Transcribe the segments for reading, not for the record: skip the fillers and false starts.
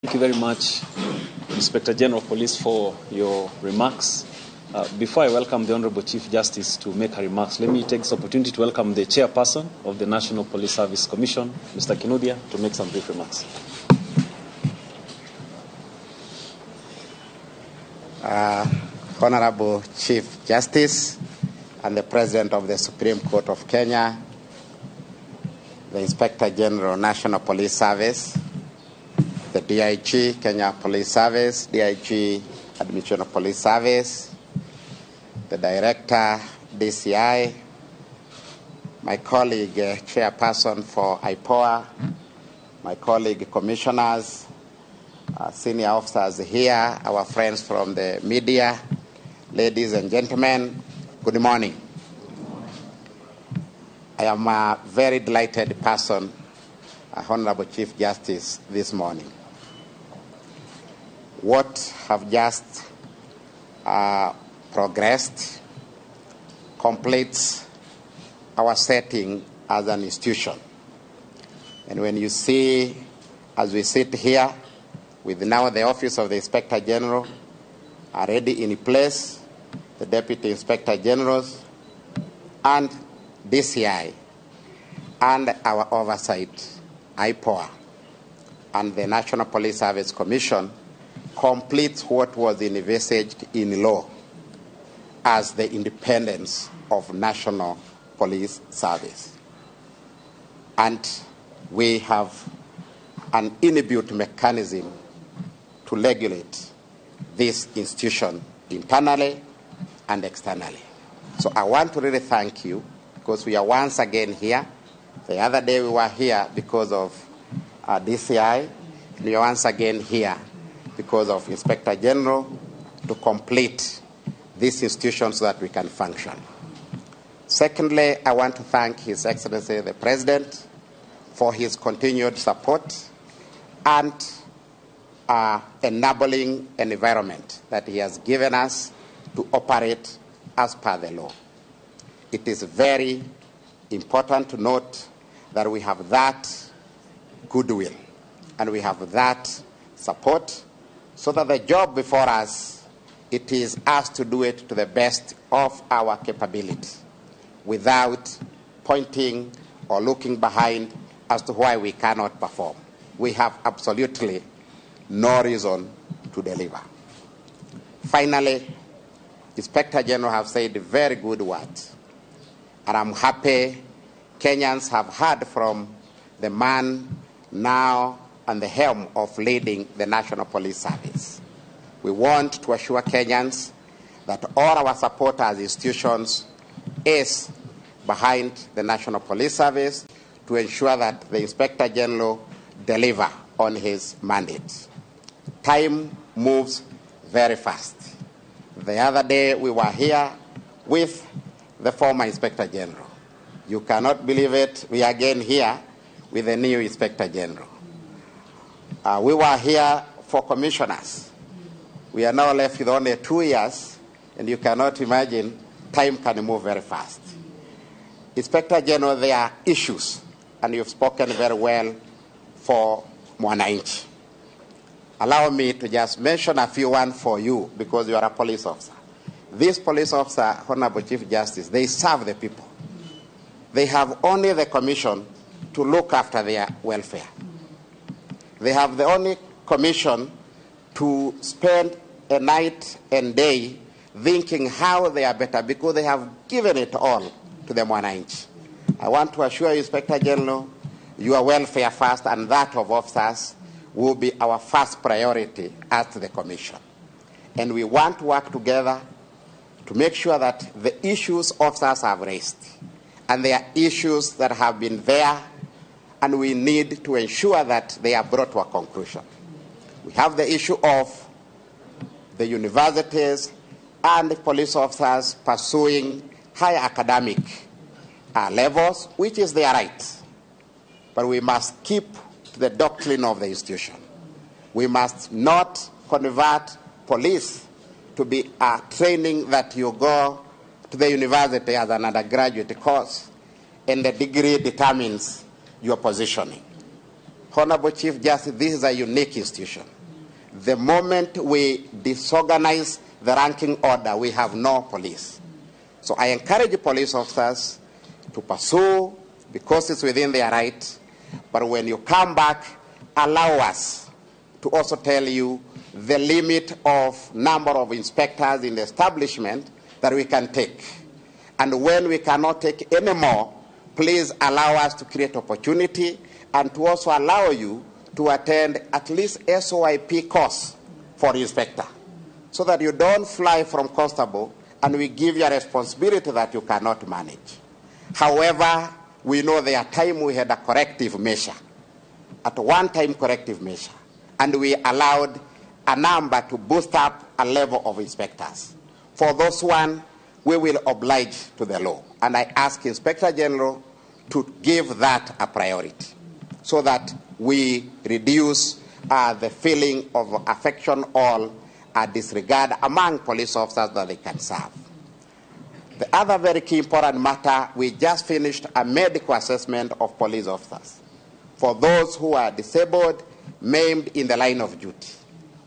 Thank you very much, Inspector General of Police, for your remarks. Before I welcome the Honorable Chief Justice to make her remarks, let me take this opportunity to welcome the Chairperson of the National Police Service Commission, Mr. Kinuthia, to make some brief remarks. Honorable Chief Justice and the President of the Supreme Court of Kenya, the Inspector General, National Police Service, the DIG, Kenya Police Service, DIG, Administration of Police Service, the Director, DCI, my colleague, Chairperson for IPOA, my colleague Commissioners, senior officers here, our friends from the media, ladies and gentlemen, good morning. I am a very delighted person, Honorable Chief Justice, this morning. What have just progressed completes our setting as an institution. And when you see, as we sit here, with now the Office of the Inspector General already in place, the Deputy Inspector Generals, and DCI, and our oversight, IPOA, and the National Police Service Commission, completes what was envisaged in law as the independence of National Police Service. And we have an inbuilt mechanism to regulate this institution internally and externally. So I want to really thank you because we are once again here. The other day we were here because of DCI. We are once again here because of Inspector General to complete this institution so that we can function. Secondly, I want to thank His Excellency the President for his continued support and enabling an environment that he has given us to operate as per the law. It is very important to note that we have that goodwill and we have that support so that the job before us, it is us to do it to the best of our capability without pointing or looking behind as to why we cannot perform. We have absolutely no reason to deliver. Finally, Inspector General have said very good words, and I'm happy Kenyans have heard from the man now on the helm of leading the National Police Service. We want to assure Kenyans that all our support as institutions is behind the National Police Service to ensure that the Inspector General deliver on his mandate. Time moves very fast. The other day we were here with the former Inspector General. You cannot believe it, we are again here with the new Inspector General. We were here for commissioners. We are now left with only 2 years, and you cannot imagine, time can move very fast. Inspector General, there are issues, and you've spoken very well for Mwananchi. Allow me to just mention a few one for you because you are a police officer. This police officer, Honorable Chief Justice, they serve the people. They have only the commission to look after their welfare. They have the only commission to spend a night and day thinking how they are better because they have given it all to the Mwananchi. I want to assure you, Inspector General, your welfare first and that of officers will be our first priority at the Commission. And we want to work together to make sure that the issues officers have raised, and there are issues that have been there, and we need to ensure that they are brought to a conclusion. We have the issue of the universities and the police officers pursuing high academic levels, which is their right. But we must keep to the doctrine of the institution. We must not convert police to be a training that you go to the university as an undergraduate course and the degree determines your positioning. Honorable Chief Justice, this is a unique institution. The moment we disorganize the ranking order, we have no police. So I encourage police officers to pursue because it's within their right. But when you come back, allow us to also tell you the limit of number of inspectors in the establishment that we can take. And when we cannot take any more, please allow us to create opportunity and to also allow you to attend at least SOIP course for inspector, so that you don't fly from constable and we give you a responsibility that you cannot manage. However, we know there are times we had a corrective measure, at one time corrective measure, and we allowed a number to boost up a level of inspectors. For those one, we will oblige to the law. And I ask Inspector General to give that a priority so that we reduce the feeling of affection or disregard among police officers that they can serve. The other very key important matter, we just finished a medical assessment of police officers. For those who are disabled, maimed in the line of duty,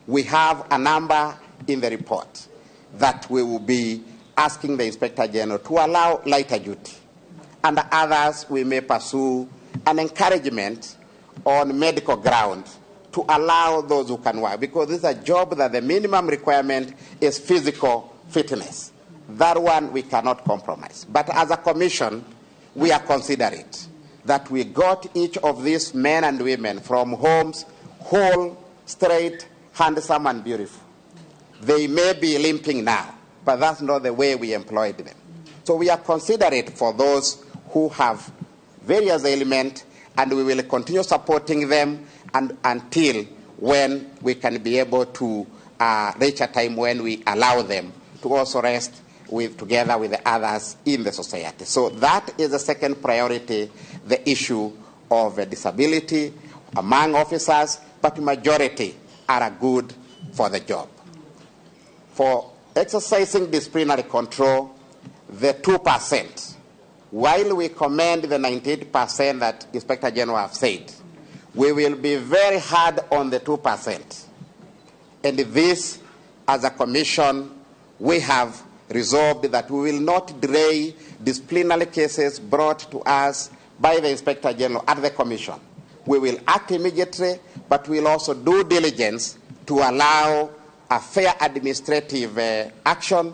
we have a number in the report that we will be asking the Inspector General to allow lighter duty. And others, we may pursue an encouragement on medical ground to allow those who can work, because this is a job that the minimum requirement is physical fitness. That one we cannot compromise. But as a commission, we are considerate that we got each of these men and women from homes whole, straight, handsome, and beautiful. They may be limping now, but that's not the way we employed them. So we are considerate for those who have various ailments, and we will continue supporting them until when we can be able to reach a time when we allow them to also rest together with the others in the society. So that is the second priority, the issue of disability among officers, but majority are good for the job. For exercising disciplinary control, the 2%, while we commend the 98% that Inspector General have said, we will be very hard on the 2%. And this, as a commission, we have resolved that we will not delay disciplinary cases brought to us by the Inspector General at the commission. We will act immediately, but we will also do diligence to allow a fair administrative action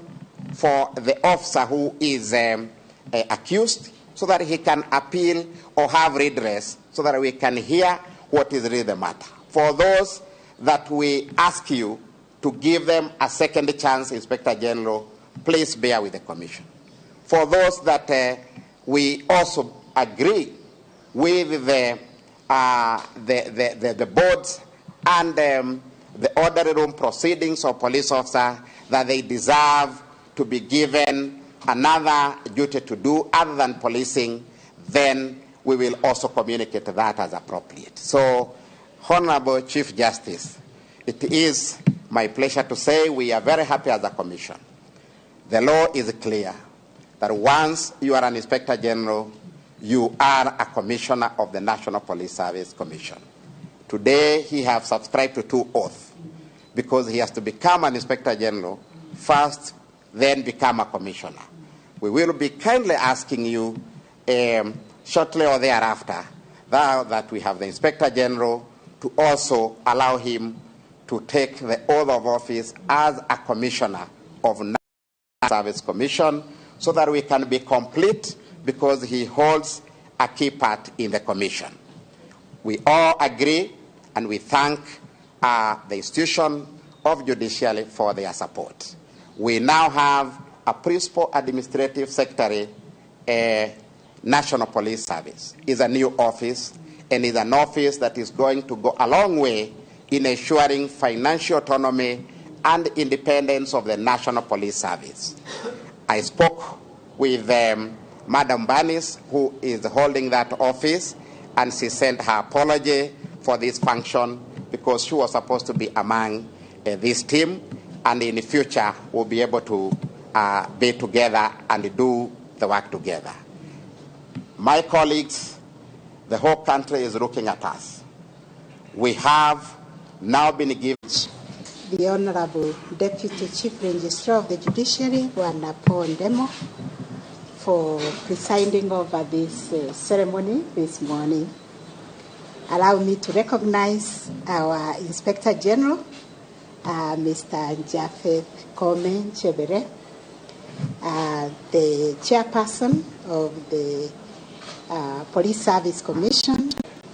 for the officer who is accused, so that he can appeal or have redress, so that we can hear what is really the matter. For those that we ask you to give them a second chance, Inspector General, please bear with the commission. For those that we also agree with the boards and the orderly room proceedings of police officers, that they deserve to be given another duty to do other than policing, then we will also communicate that as appropriate. So, Honorable Chief Justice, it is my pleasure to say we are very happy as a commission. The law is clear that once you are an Inspector General, you are a commissioner of the National Police Service Commission. Today, he has subscribed to 2 oaths, because he has to become an Inspector General first, then become a commissioner. We will be kindly asking you shortly or thereafter that we have the Inspector General to also allow him to take the oath of office as a commissioner of National Service Commission, so that we can be complete, because he holds a key part in the commission. We all agree, and we thank the institution of Judiciary for their support. We now have a Principal Administrative Secretary, National Police Service. It's a new office, and is an office that is going to go a long way in ensuring financial autonomy and independence of the National Police Service. I spoke with Madam Banis, who is holding that office, and she sent her apology for this function, because she was supposed to be among this team, and in the future we'll be able to be together and do the work together. My colleagues, the whole country is looking at us. we have now been given the Honorable Deputy Chief Registrar of the Judiciary, Bwana Paul Ndemo, for presiding over this ceremony this morning. Allow me to recognize our Inspector General, Mr. Japheth Kome Chebere, the Chairperson of the Police Service Commission,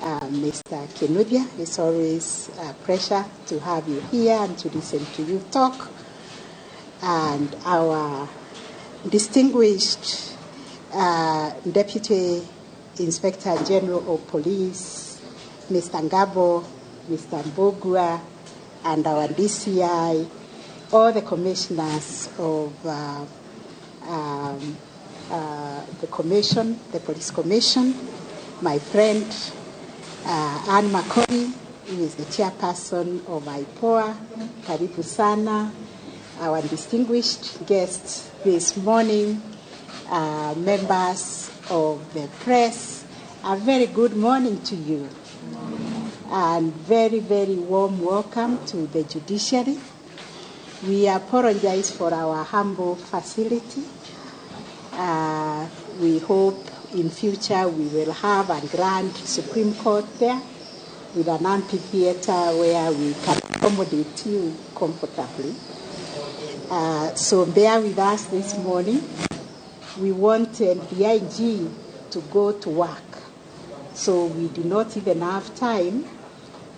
Mr. Kenudia. It's always a pleasure to have you here and to listen to you talk. And our distinguished Deputy Inspector General of Police, Mr. Ngabo, Mr. Mbogua, and our DCI, all the commissioners of the commission, the Police Commission, my friend Anne Makori, who is the chairperson of IPOA, Karibu Sana, our distinguished guests this morning, members of the press, a very good morning to you. And very, very warm welcome to the Judiciary. We apologize for our humble facility. We hope in future we will have a grand Supreme Court there with an amphitheater where we can accommodate you comfortably. So bear with us this morning. We wanted the IG to go to work, so we did not even have time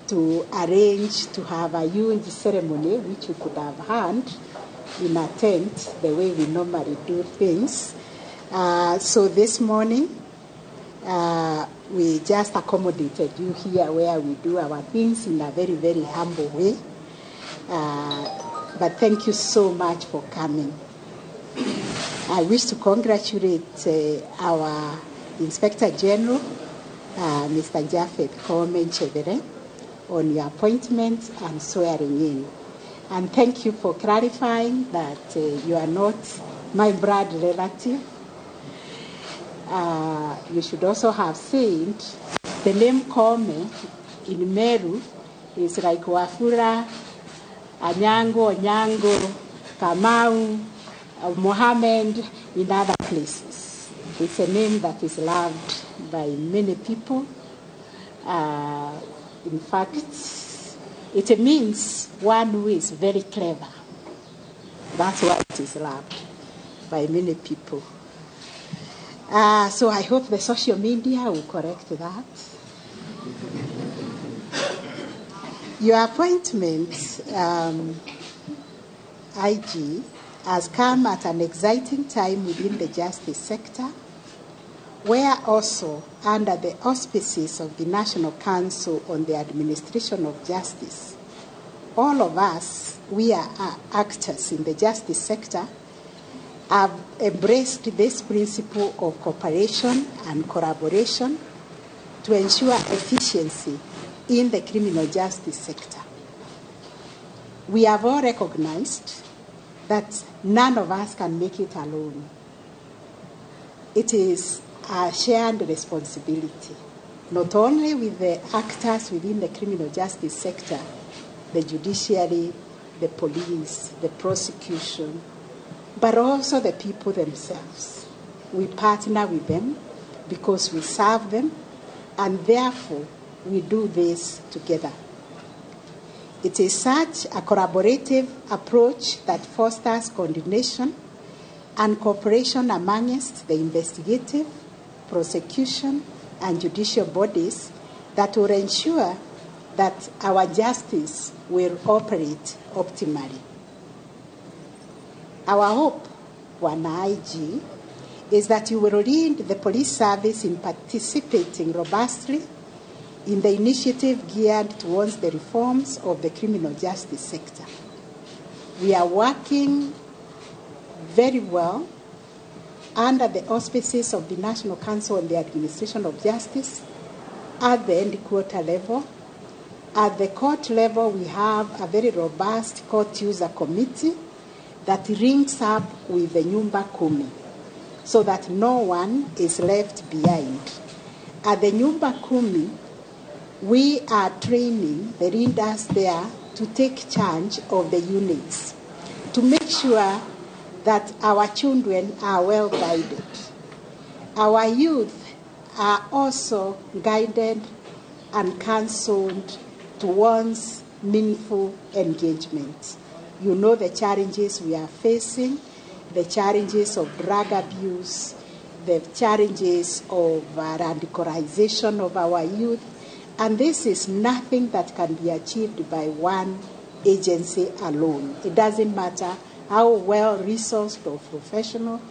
to arrange to have a huge ceremony, which we could have had in a tent, the way we normally do things. So this morning, we just accommodated you here where we do our things in a very, very humble way. But thank you so much for coming. I wish to congratulate our Inspector General, Mr. Japheth Kome Chebere, on your appointment and swearing in. And thank you for clarifying that you are not my blood relative. You should also have said the name Kome in Meru is like Wafula, Anyango, Onyango, Kamau, Mohammed in other places. It's a name that is loved by many people. In fact, it means one who is very clever. That's why it is loved by many people. So I hope the social media will correct that. Your appointment, IG, has come at an exciting time within the justice sector, where also under the auspices of the National Council on the Administration of Justice, all of us, we are actors in the justice sector, have embraced this principle of cooperation and collaboration to ensure efficiency in the criminal justice sector. We have all recognized that none of us can make it alone. It is a shared responsibility, not only with the actors within the criminal justice sector, the judiciary, the police, the prosecution, but also the people themselves. We partner with them because we serve them, and therefore we do this together. It is such a collaborative approach that fosters coordination and cooperation amongst the investigative, prosecution, and judicial bodies that will ensure that our justice will operate optimally. Our hope, Bwana IG, is that you will lead the police service in participating robustly in the initiative geared towards the reforms of the criminal justice sector. We are working very well under the auspices of the National Council on the Administration of Justice at the end quarter level. At the court level, we have a very robust court user committee that links up with the Nyumba Kumi so that no one is left behind. At the Nyumba Kumi, we are training the leaders there to take charge of the units, to make sure that our children are well guided. Our youth are also guided and counseled towards meaningful engagement. You know the challenges we are facing, the challenges of drug abuse, the challenges of radicalization of our youth, and this is nothing that can be achieved by one agency alone. It doesn't matter how well resourced or professional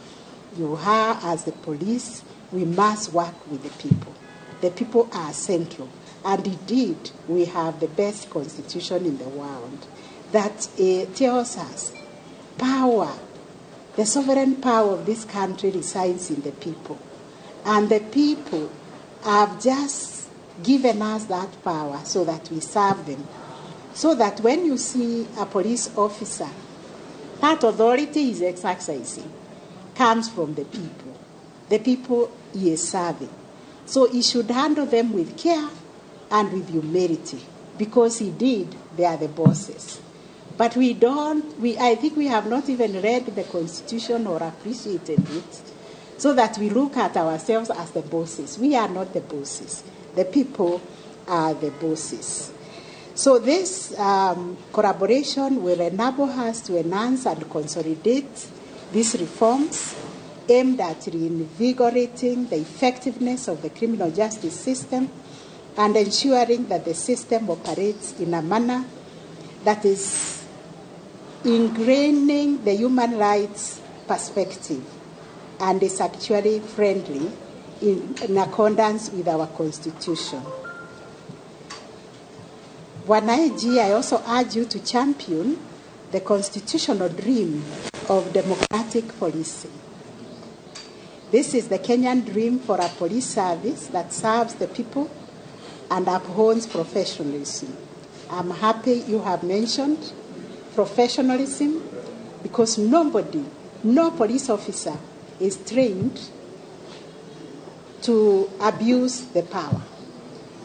you are as the police, we must work with the people. The people are central. And indeed, we have the best constitution in the world that tells us power, the sovereign power of this country resides in the people. And the people have just given us that power so that we serve them. So that when you see a police officer, that authority is exercising comes from the people. The people he is serving. So he should handle them with care and with humility, because indeed they are the bosses. But I think we have not even read the Constitution or appreciated it, so that we look at ourselves as the bosses. We are not the bosses. The people are the bosses. So this collaboration will enable us to enhance and consolidate these reforms aimed at reinvigorating the effectiveness of the criminal justice system and ensuring that the system operates in a manner that is ingraining the human rights perspective and is actually friendly in accordance with our Constitution. Wananchi, I also urge you to champion the constitutional dream of democratic policing. This is the Kenyan dream for a police service that serves the people and upholds professionalism. I'm happy you have mentioned professionalism, because no police officer is trained to abuse the power,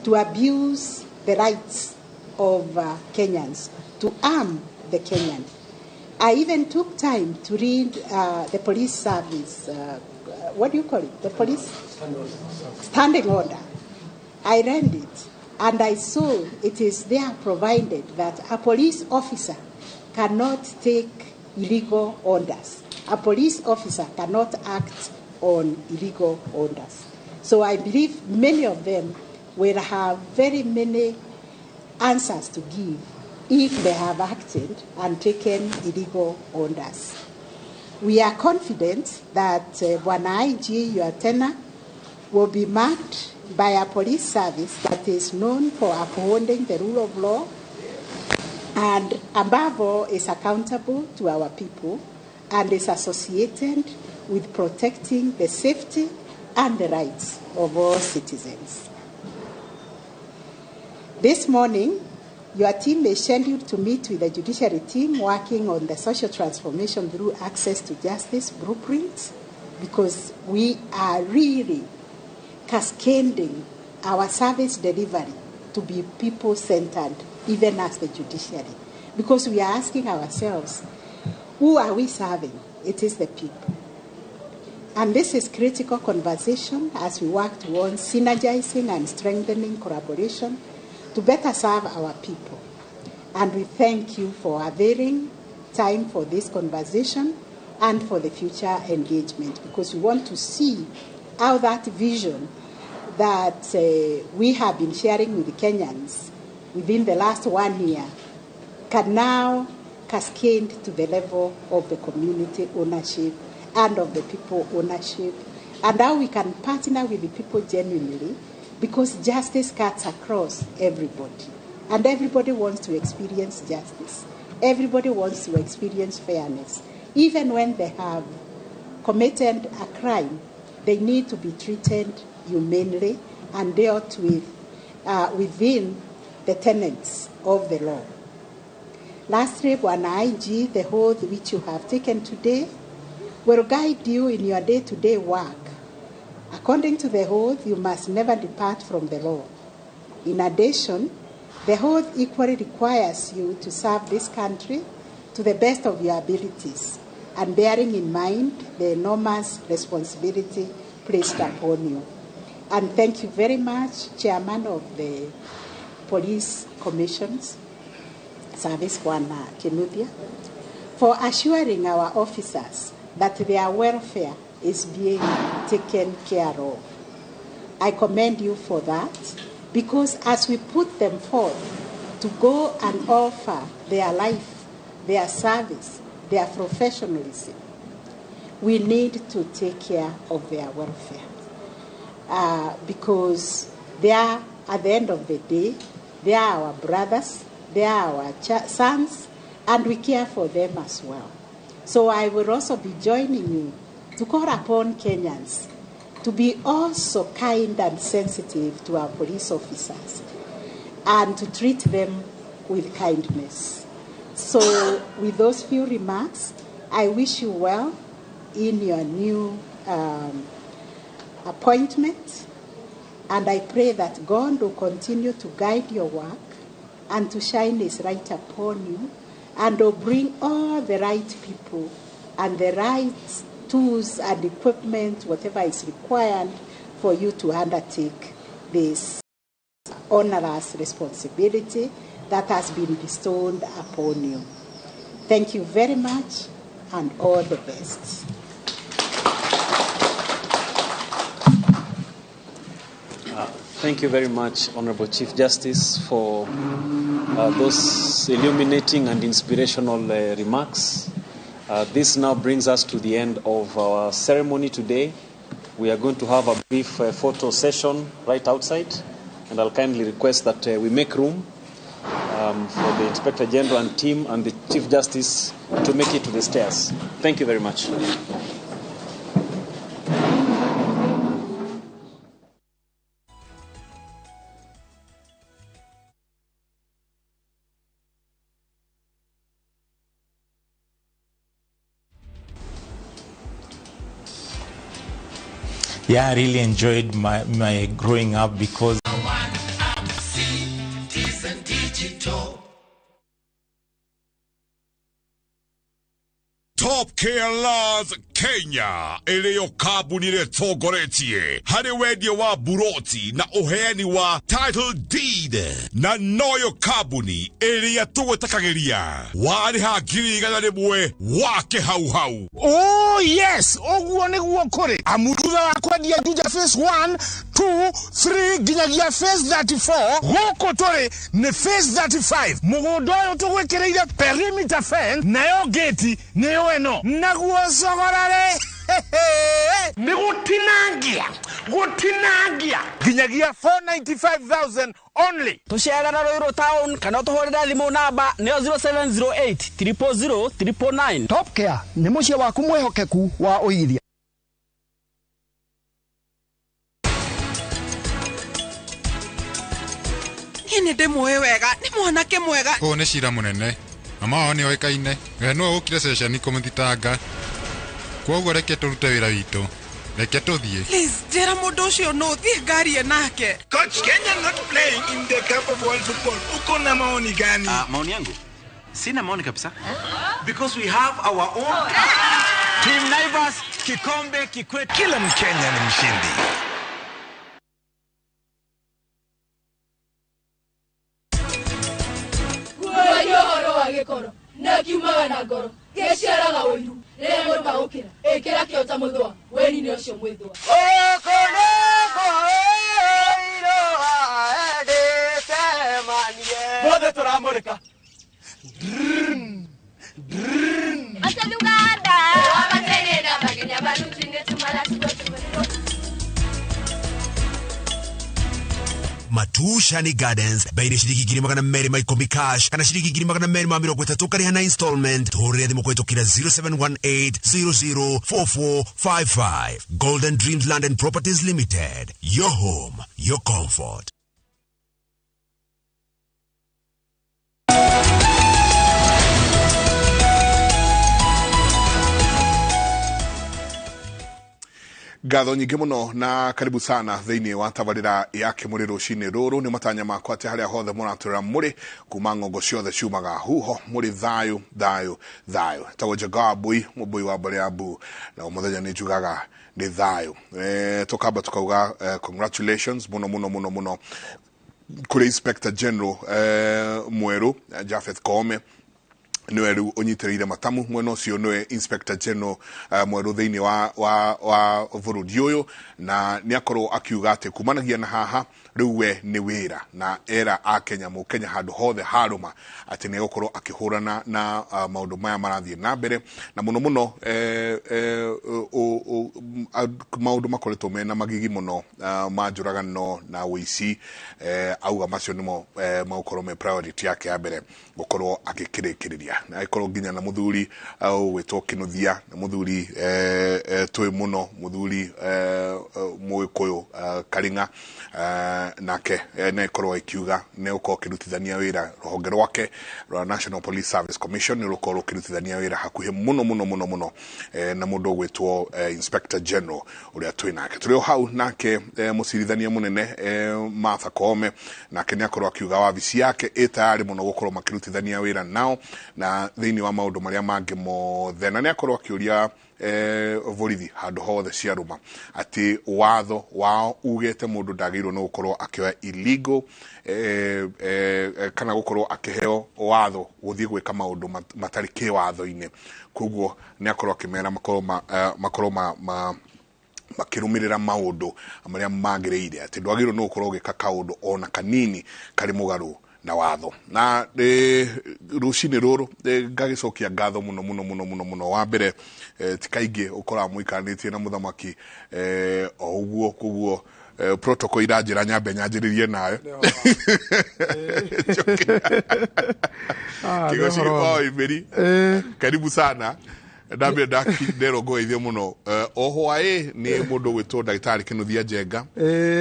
to abuse the rights of Kenyans, to harm the Kenyan. I even took time to read the police service, what do you call it? The police? Standing order. I read it, and I saw it is there provided that a police officer cannot take illegal orders. A police officer cannot act on illegal orders. So I believe many of them will have very many answers to give if they have acted and taken illegal orders. We are confident that Wananchi, your tenure, will be marked by a police service that is known for upholding the rule of law and, above all, is accountable to our people and is associated with protecting the safety and the rights of all citizens. This morning, your team is scheduled to meet with the Judiciary team working on the social transformation through access to justice blueprints, because we are really cascading our service delivery to be people-centered, even as the judiciary. Because we are asking ourselves, who are we serving? It is the people. And this is critical conversation as we work towards synergizing and strengthening collaboration to better serve our people. And we thank you for availing time for this conversation and for the future engagement, because we want to see how that vision that we have been sharing with the Kenyans within the last 1 year can now cascade to the level of the community ownership and of the people ownership, and how we can partner with the people genuinely, because justice cuts across everybody. And everybody wants to experience justice. Everybody wants to experience fairness. Even when they have committed a crime, they need to be treated humanely and dealt with within the tenets of the law. Lastly, Wananchi, the oath which you have taken today will guide you in your day-to-day work. According to the oath, you must never depart from the law, In addition, the oath equally requires you to serve this country to the best of your abilities and bearing in mind the enormous responsibility placed upon you. And thank you very much, Chairman of the Police Commissions Service, Bwana Kinuthia, for assuring our officers that their welfare is being taken care of. I commend you for that, because as we put them forth to go and offer their life, their service, their professionalism, we need to take care of their welfare. Because they are, at the end of the day, they are our brothers, they are our sons, and we care for them as well. So I will also be joining you to call upon Kenyans to be also kind and sensitive to our police officers and to treat them with kindness. So with those few remarks, I wish you well in your new appointment, and I pray that God will continue to guide your work and to shine His light upon you, and will bring all the right people and the right tools and equipment, whatever is required for you to undertake this onerous responsibility that has been bestowed upon you. Thank you very much, and all the best. Thank you very much, Honorable Chief Justice, for those illuminating and inspirational remarks. This now brings us to the end of our ceremony today. We are going to have a brief photo session right outside, and I'll kindly request that we make room for the Inspector General and team and the Chief Justice to make it to the stairs. Thank you very much. Yeah, I really enjoyed my growing up because Top Care Laws Kenya iliyo kabuni retogoretie hari wedio wa buroti na uheani wa title deed na noyo kabuni iliya tuwetakagiria wari hagiri igana rimwe wake hau hau. Oh yes, oguo niguo kuri amututha wa kwendia juja phase 1 2 3 ginyagia phase 34 goko turi ni phase 35 mugundo uyu tugwikireire perimeter fence nayo gate niyo eno naguo sogorare ni gutinangia ginyagia 495,000 only. Tushagana Roiro Town kana tuhorera thimu namba neo 0708 000 999. Top Care ni mucie waku mwehokeku wa uigithia. Ni ndimwe wega ni mwanake mwega. O ne shira munene mama wao ni oikaine we no ukire session kumthitanga kwoguo reke turute wira witu reke tuthie. Please jera mundu ucio no thie ngari enake. Coach, Kenya not playing in the Cup of World Football. Uko na maoni gani? Maoni yangu sina maoni kabisa, because we have our own Team Naivas, kikombe kikwetu. Kila Mkenya ni mshindi. Gĩkoro na kiumaga na ngoro gĩciaraga ũiru rĩrĩa mũndũ magũkĩra ĩkĩra kĩota mũthwa weni nĩ ũcio mwĩthwa Bothe turamurika Asaluganda wabatenenda bagenya balutine tumala Matushani Gardens baire shiriki giri magana meri maikomi cash kana shiriki giri magana meri mamiro kwetatu kari hana installment thore thimo kwetu kira 0718004455. Golden Dreams Land and Properties Limited, your home, your comfort. Ngatho nyingĩ mũno na karibu sana thĩinĩ wa tabarĩra ya kĩmũrĩ rũcinĩ rũrũ. Nĩ matanya makwa atĩ harĩa hothe mũratũrĩra mũrĩ kuma ng'ongo ciothe ciumaga huho mũrĩ thayũ. Tagwo Jagabui mũmbui wa mbere ya mbu na mũthenya nĩ njugaga nĩ thayũ. Tũkamba tukauga congratulations mũno kũrĩ Inspector General mwerũ Japheth Koome niwe rĩu ũnyitĩrĩire matamu mwena ũcio niwe Inspector General mwerũ thĩinĩ wa bũrũri ũyũ na nĩ akorwo akiuga atĩ kumanagia na haha rĩu we nĩ wĩra na era a Kenya mũkenya handũ hothe harũma atĩ nĩ gũkorwo akĩhũrana na maũndũ maya marathiĩ na mbere na mũno maũndũ makoretwo mena magigi mũno ma njũragano na wĩici auga macio nĩmo magũkorwo me priority yake ya mbere gũkorwo agĩkĩrĩkĩrĩria na ikorwo nginya na muthuri wĩtwo Kinuthia na muthuri tũĩ mũno muthuri Mũgĩkũyũ Karinga nake na ikorwo ikiuga nĩ uko kirutithania wĩra rũhonge rwake rwa National Police Service Commission nĩ rukorwo kirutithania wĩra hakuhĩ mũno na mũndũ gwĩtwo Inspector General ũrĩa twĩ nake tũrĩ hau nake mũcirithania mũnene Martha Koome nake nĩ akorwo akiuga wabici yake tayari mũno gũkorwo makirutithania wĩra nao na thĩinĩ wa maũndũ marĩa mangĩ mothe na nĩ akorwo akiuria borithi handũ hothe ciarũma atĩ watho wao ugĩte mũndũ ndagĩrĩirwo nĩ gũkorwo akĩoya illegal kana gũkorwo akĩheo watho gũthiĩ gwĩka maũndũ matarĩ kĩwatho-inĩ koguo nĩ akorwo akĩmera makorwo makĩrũmĩrĩra maũndũ marĩa magĩrĩire atĩ ndwagĩrĩirwo nĩ gũkorwo ũgĩka kaũndũ ona kanini karĩ mũgarũ na watho na rũcinĩ rũrũ ngagĩcokia ngatho mũno wa mbere ti kaingĩ ũkoraga mũikaranĩtie na mũthamaki o ũguo koguo protocol iranjĩra nyambe nyanjĩrĩrie nayo kigoci kwa imeri karibu sana ndambe nderongoithie muno oho aĩ nĩ mũndũ gwĩtwo ndagĩtarĩ Kinuthia Njenga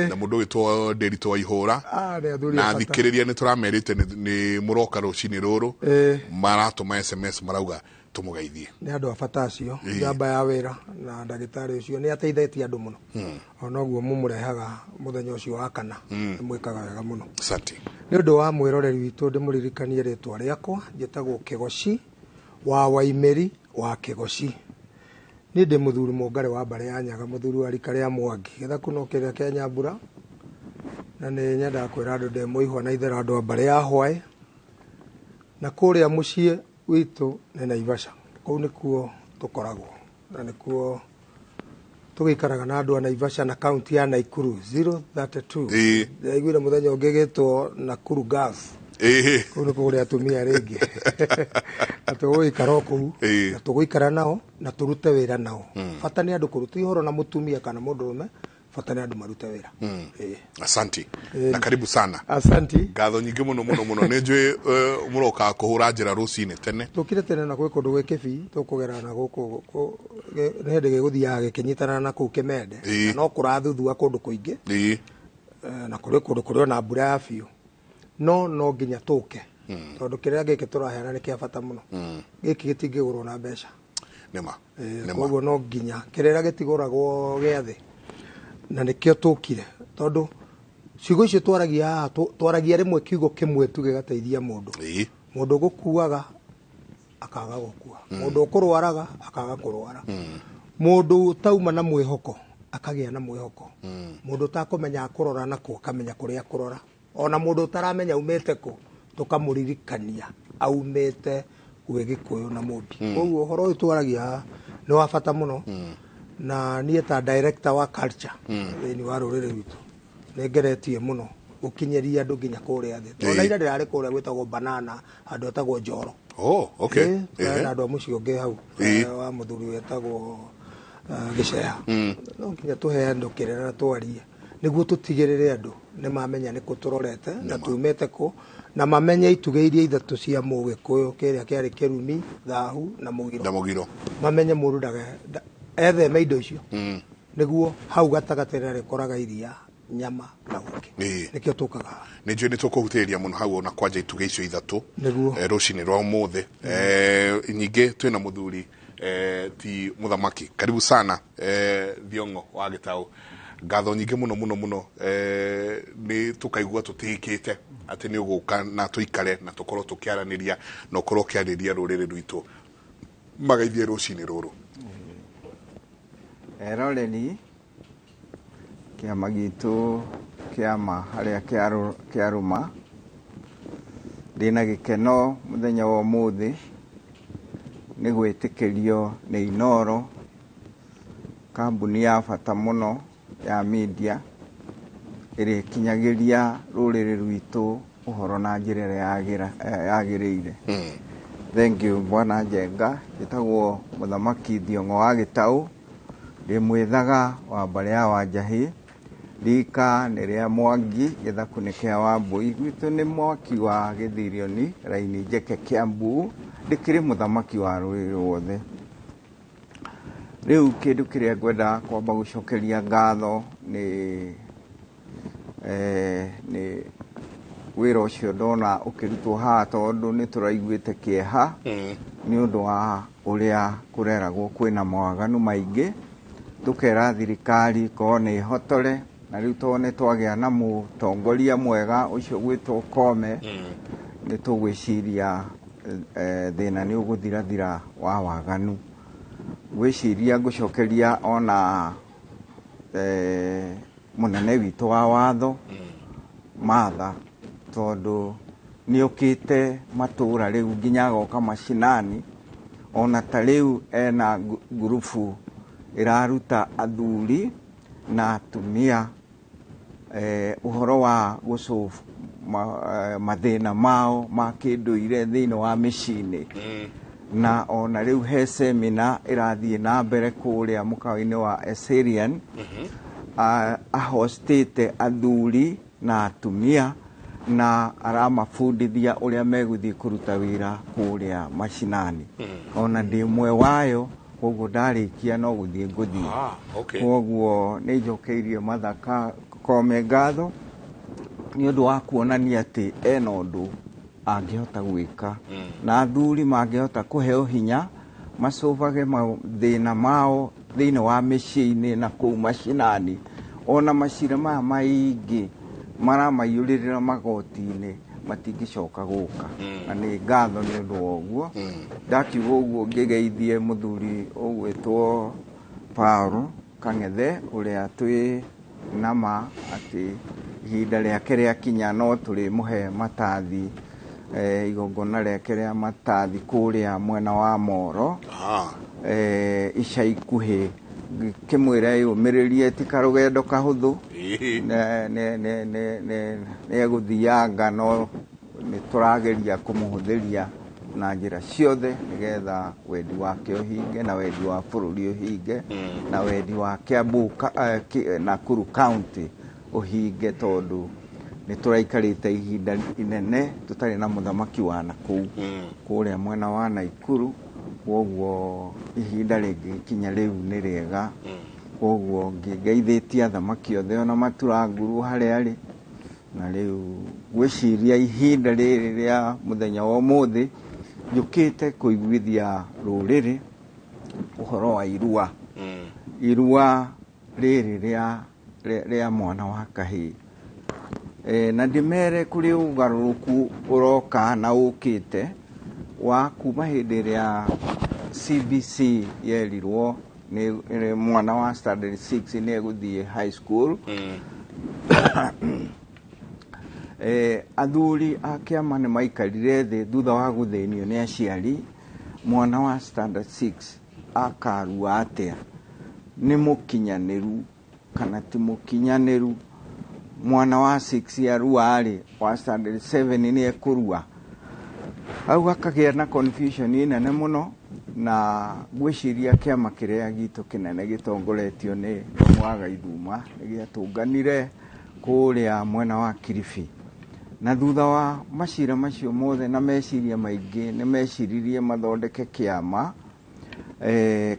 na mũndũ gwĩtwo Ndĩritũ wa Ihũra na thikĩrĩria nĩ tũramerĩte nĩ mũroka rũcinĩ rũrũ maratũma SMS marauga tũmũgeithie nĩ andũ a bata acio njamba ya wĩra na ndagĩtarĩ ũcio nĩ ateithĩtie andũ mũno ona ũguo mũmũrehaga mũthenya ũcio wa kana mwĩkaga wega mũno asante nĩ ũndũ wa mwĩroreri witũ ndĩmũririkanie rĩtwa rĩakwa njĩtagwo Kĩgoci wa Waimeri wa Kĩgoci nĩ ndĩ mũthuri mũngare wa mbare ya Nyaga mũthuri wa rika rĩa Mwangi gĩthaku no kĩrĩa kĩa Nyambura na nĩ nyendaga kwĩra andũ ndĩ mũihwa na ithera andũ a mbare ya Hwaĩ na kũrĩa mũciĩ witũ nĩ Naivasha kũu nĩkuo tũkoragwo na nĩkuo tũgĩikaraga na andũ a Naivasha na kaunti ya Naikuru 032 ndaiguire mũthenya ũngĩ gĩtwo Nakuru Gas kũu nĩ kũrĩa atumia rĩngĩ na tũgũikara kũu na tũgũikara nao na tũrute wĩra nao bata nĩ andũ kũruta ihoro na mũtumia kana mũndũrũme bata nĩ andũ marute wĩra asante na karibu sana asante ngatho nyingĩ mũno nĩ njũĩ mũroka kũhũra njĩra rũcinĩ tene tũkire tene na gwĩ kũndũ gwĩ kĩbii tũkũgera na gũkũ nĩ hĩndĩ gĩgũthiaga gĩkĩnyitana na kũu Kĩmende no kũrathuthua kũndũ kũingĩ na kũrĩ ona mbura ya biũ no nginya tũke tondũ kĩrĩa gĩkĩ tũraheana nĩ kĩa bata mũno gĩkĩ gĩtingĩgũrwo na mbeca nĩma koguo no nginya kĩrĩa gĩtigũragwo gĩathĩ na nĩkĩo tũkire tondũ ciugo icio twaragia rĩmwe kiugo kĩmwe tu gĩgateithia mũndũ mũndũ gũkuaga akaga gũkua mũndũ ũkũrwaraga akaga kũrwara mũndũ tauma na mwĩhoko akagĩa na mwĩhoko mũndũ ũtakũmenya kũrora nako akamenya kũrĩa kũrora ona mũndũ utaramenya umĩte kũ tukamũririkania aumĩte gwĩ Gĩkũyũ na Mũmbi koguo ũhoro ũyũ twaragia nĩ wa bata mũno na niĩ ta director wa culture thĩinĩ wa rũrĩrĩ rwitũ nĩ ngeretie mũno gũkinyĩria andũ nginya kũrĩa thĩ tondũ ira ndĩrarĩ kũrĩa gwĩtagwo Banana andũ etagwo Njoro na andũ a mũciĩ ũngĩ hau wa mũthuri wetagwo Gĩceha no nginya tũhe andũ kĩrĩa na twarie nĩguo tũtigĩrĩre andũ nĩ mamenya nĩ kũ tũrorete na tumĩte kũ na mamenye itugĩ iria ithatũ cia Mũgĩkũyũ kĩrĩa kĩarĩ Kĩrumi Thahu na Mũgiro mamenye mũndũ etheme indo icio nĩguo hau gatagatĩ nĩ rĩkoraga iria nyama na ũkĩ nĩkĩo tũkaga nĩ njũĩ nĩ tũkũhutĩrĩria mũno hau ona kwanja itugĩ icio ithatũ rũcinĩ rwa ũmũthĩ nyingĩ twĩna mũthuri ti muthamaki. Karibu sana Thiongo wa Gitau. Ngatho nyingĩ mũno nĩ tukaigua tũtĩkĩte atĩ nĩ ũgũka na tũikare na tũkorwo tũkĩaranĩria na ũkorwo ũkĩarĩria rũrĩrĩ rwitũ magaithie rũcinĩ rũrũ. Ũreri kĩama gitũ kĩama harĩa kĩarũma ndĩna gĩkeno mũthenya wa ũmũthĩ nĩ gwĩtĩkĩrio nĩ Inoro, kambuni ya bata mũno ya media ĩrĩa ĩkinyagĩria rũrĩrĩ rwitũ ũhoro na njĩra ĩrĩa yagĩrĩire. Thank you Bwana Njenga. Njĩtagwo Mũthamaki Thiongo wa Gĩtaũ, ndĩ mwĩthaga wa mbarĩ ya Wanjahĩ, rika nĩ rĩa Mwangi, gĩthaku nĩ kĩa Wambũi, gwitũ nĩ mwaki wa Gĩthirioni, raini njeke Kiambu, ndĩkĩrĩ mũthamaki wa rũrĩrĩ ruothe. Rĩu kĩndũ kĩrĩa ngwenda kwamba gũcokeria ngatho nĩ wĩra ũcio ndona ũkĩrutwo haha, tondũ nĩ tũraiguĩte kĩeha nĩ ũndũ wa ũrĩa kũreragwo kwĩna mawaganu maingĩ, tũkera thirikari korwo nĩ hotore, na rĩu tondũ nĩ twagĩa na mũtongoria mwega ũcio gwĩtwo Kome, nĩ tũgwĩciria thĩna nĩ ũgũthirathira wa waganu. Gwĩciria ngũcokeria ona mũnene witũ wa watho Martha, tondũ nĩ ũkĩte matũra rĩu nginya agoka mashinani, ona ta rĩu ena ngurubu ĩraruta athuri na atumia ũhoro wa gũsolve mathĩna mao ma kĩndũire thĩinĩ wa mĩciĩ-inĩ. Na ona rĩu he semina ĩrathiĩ na mbere kũrĩa mũkawa-inĩ wa Assyrian, ahostĩte athuri na atumia na aramabundithia ũrĩa megũthiĩ kũruta wĩra kũrĩa mashinani. Ona ndĩ mwe wayo, koguo ndarĩkia no gũthiĩ ngũthiĩ. Koguo nĩ njokeirie Mathaka Kome ngatho nĩ ũndũ wa kuonania atĩ ena ũndũ angĩhota gwĩka, na athuri mangĩhota kũheo hinya macovage mathĩna mao thĩinĩ wa mĩciĩ-inĩ na kũu mashinani. Ona macira maya maingĩ maramaiyũrĩrĩra magoti-inĩ matingĩcoka gũka, na nĩ ngatho nĩ ũndũ wa ũguo. Ndakiuga ũguo ngĩgeithie mũthuri ũgwĩtwo Paul Kang'ethe ũrĩa twĩ nama atĩ ihinda rĩake rĩakinya no tũrĩmũhe matathi, igongona rĩake rĩa matathi kũrĩa mwena wa Moro ica ikuhĩ. Kĩmwĩra yũmĩrĩrie ti karũgendo kahũthũ, nĩ egũthianga, no nĩ tũrageria kũmũhũthĩria na njĩra ciothe nĩgetha wendi wake ũhinge, na wendi wa bũrũri ũhinge, na wendi wa Kiambu Nakuru County ũhinge, tondũ nĩ tũraikarĩte ihinda inene tũtarĩ na mũthamaki wa nakũu kũrĩa mwena wa Naikuru. Koguo ihinda rĩngĩkinya rĩu nĩ rĩega. Koguo ngĩgeithĩtie athamaki othe ona maturanguru harĩa arĩ, na rĩu gwĩciria ihinda rĩrĩ rĩa mũthenya wa ũmũthĩ njũkĩte kũiguithia rũrĩrĩ ũhoro wa irua. Irua rĩrĩ rĩa mwana wa kahĩĩ, na ndĩmere kũrĩ ũgarũrũku ũroka na ũkĩte wa kuma hĩndĩ ĩrĩa CBC yerirwo nĩ mwana wa standard 6 nĩ egũthiĩ high school. Athuri a kĩama nĩ maikarire thĩ thutha wa gũthĩnio nĩ aciari, mwana wa standard 6 akarua atĩa, nĩ mũkinyanĩru kana ti mũkinyanĩru. Mwana wa 6 yarua-rĩ, wa standard 7 nĩ ekũrua. Hau hakagĩa na confusion nene mũno, na gwĩciria kĩama kĩrĩa gitũ kĩnene gĩtongoretio nĩ Mwaga Ithuma nĩ gĩatũnganire kũrĩa mwena wa Kilifi, na thutha wa macira macio mothe na meciria maingĩ nĩ meciririe mathondeke kĩama,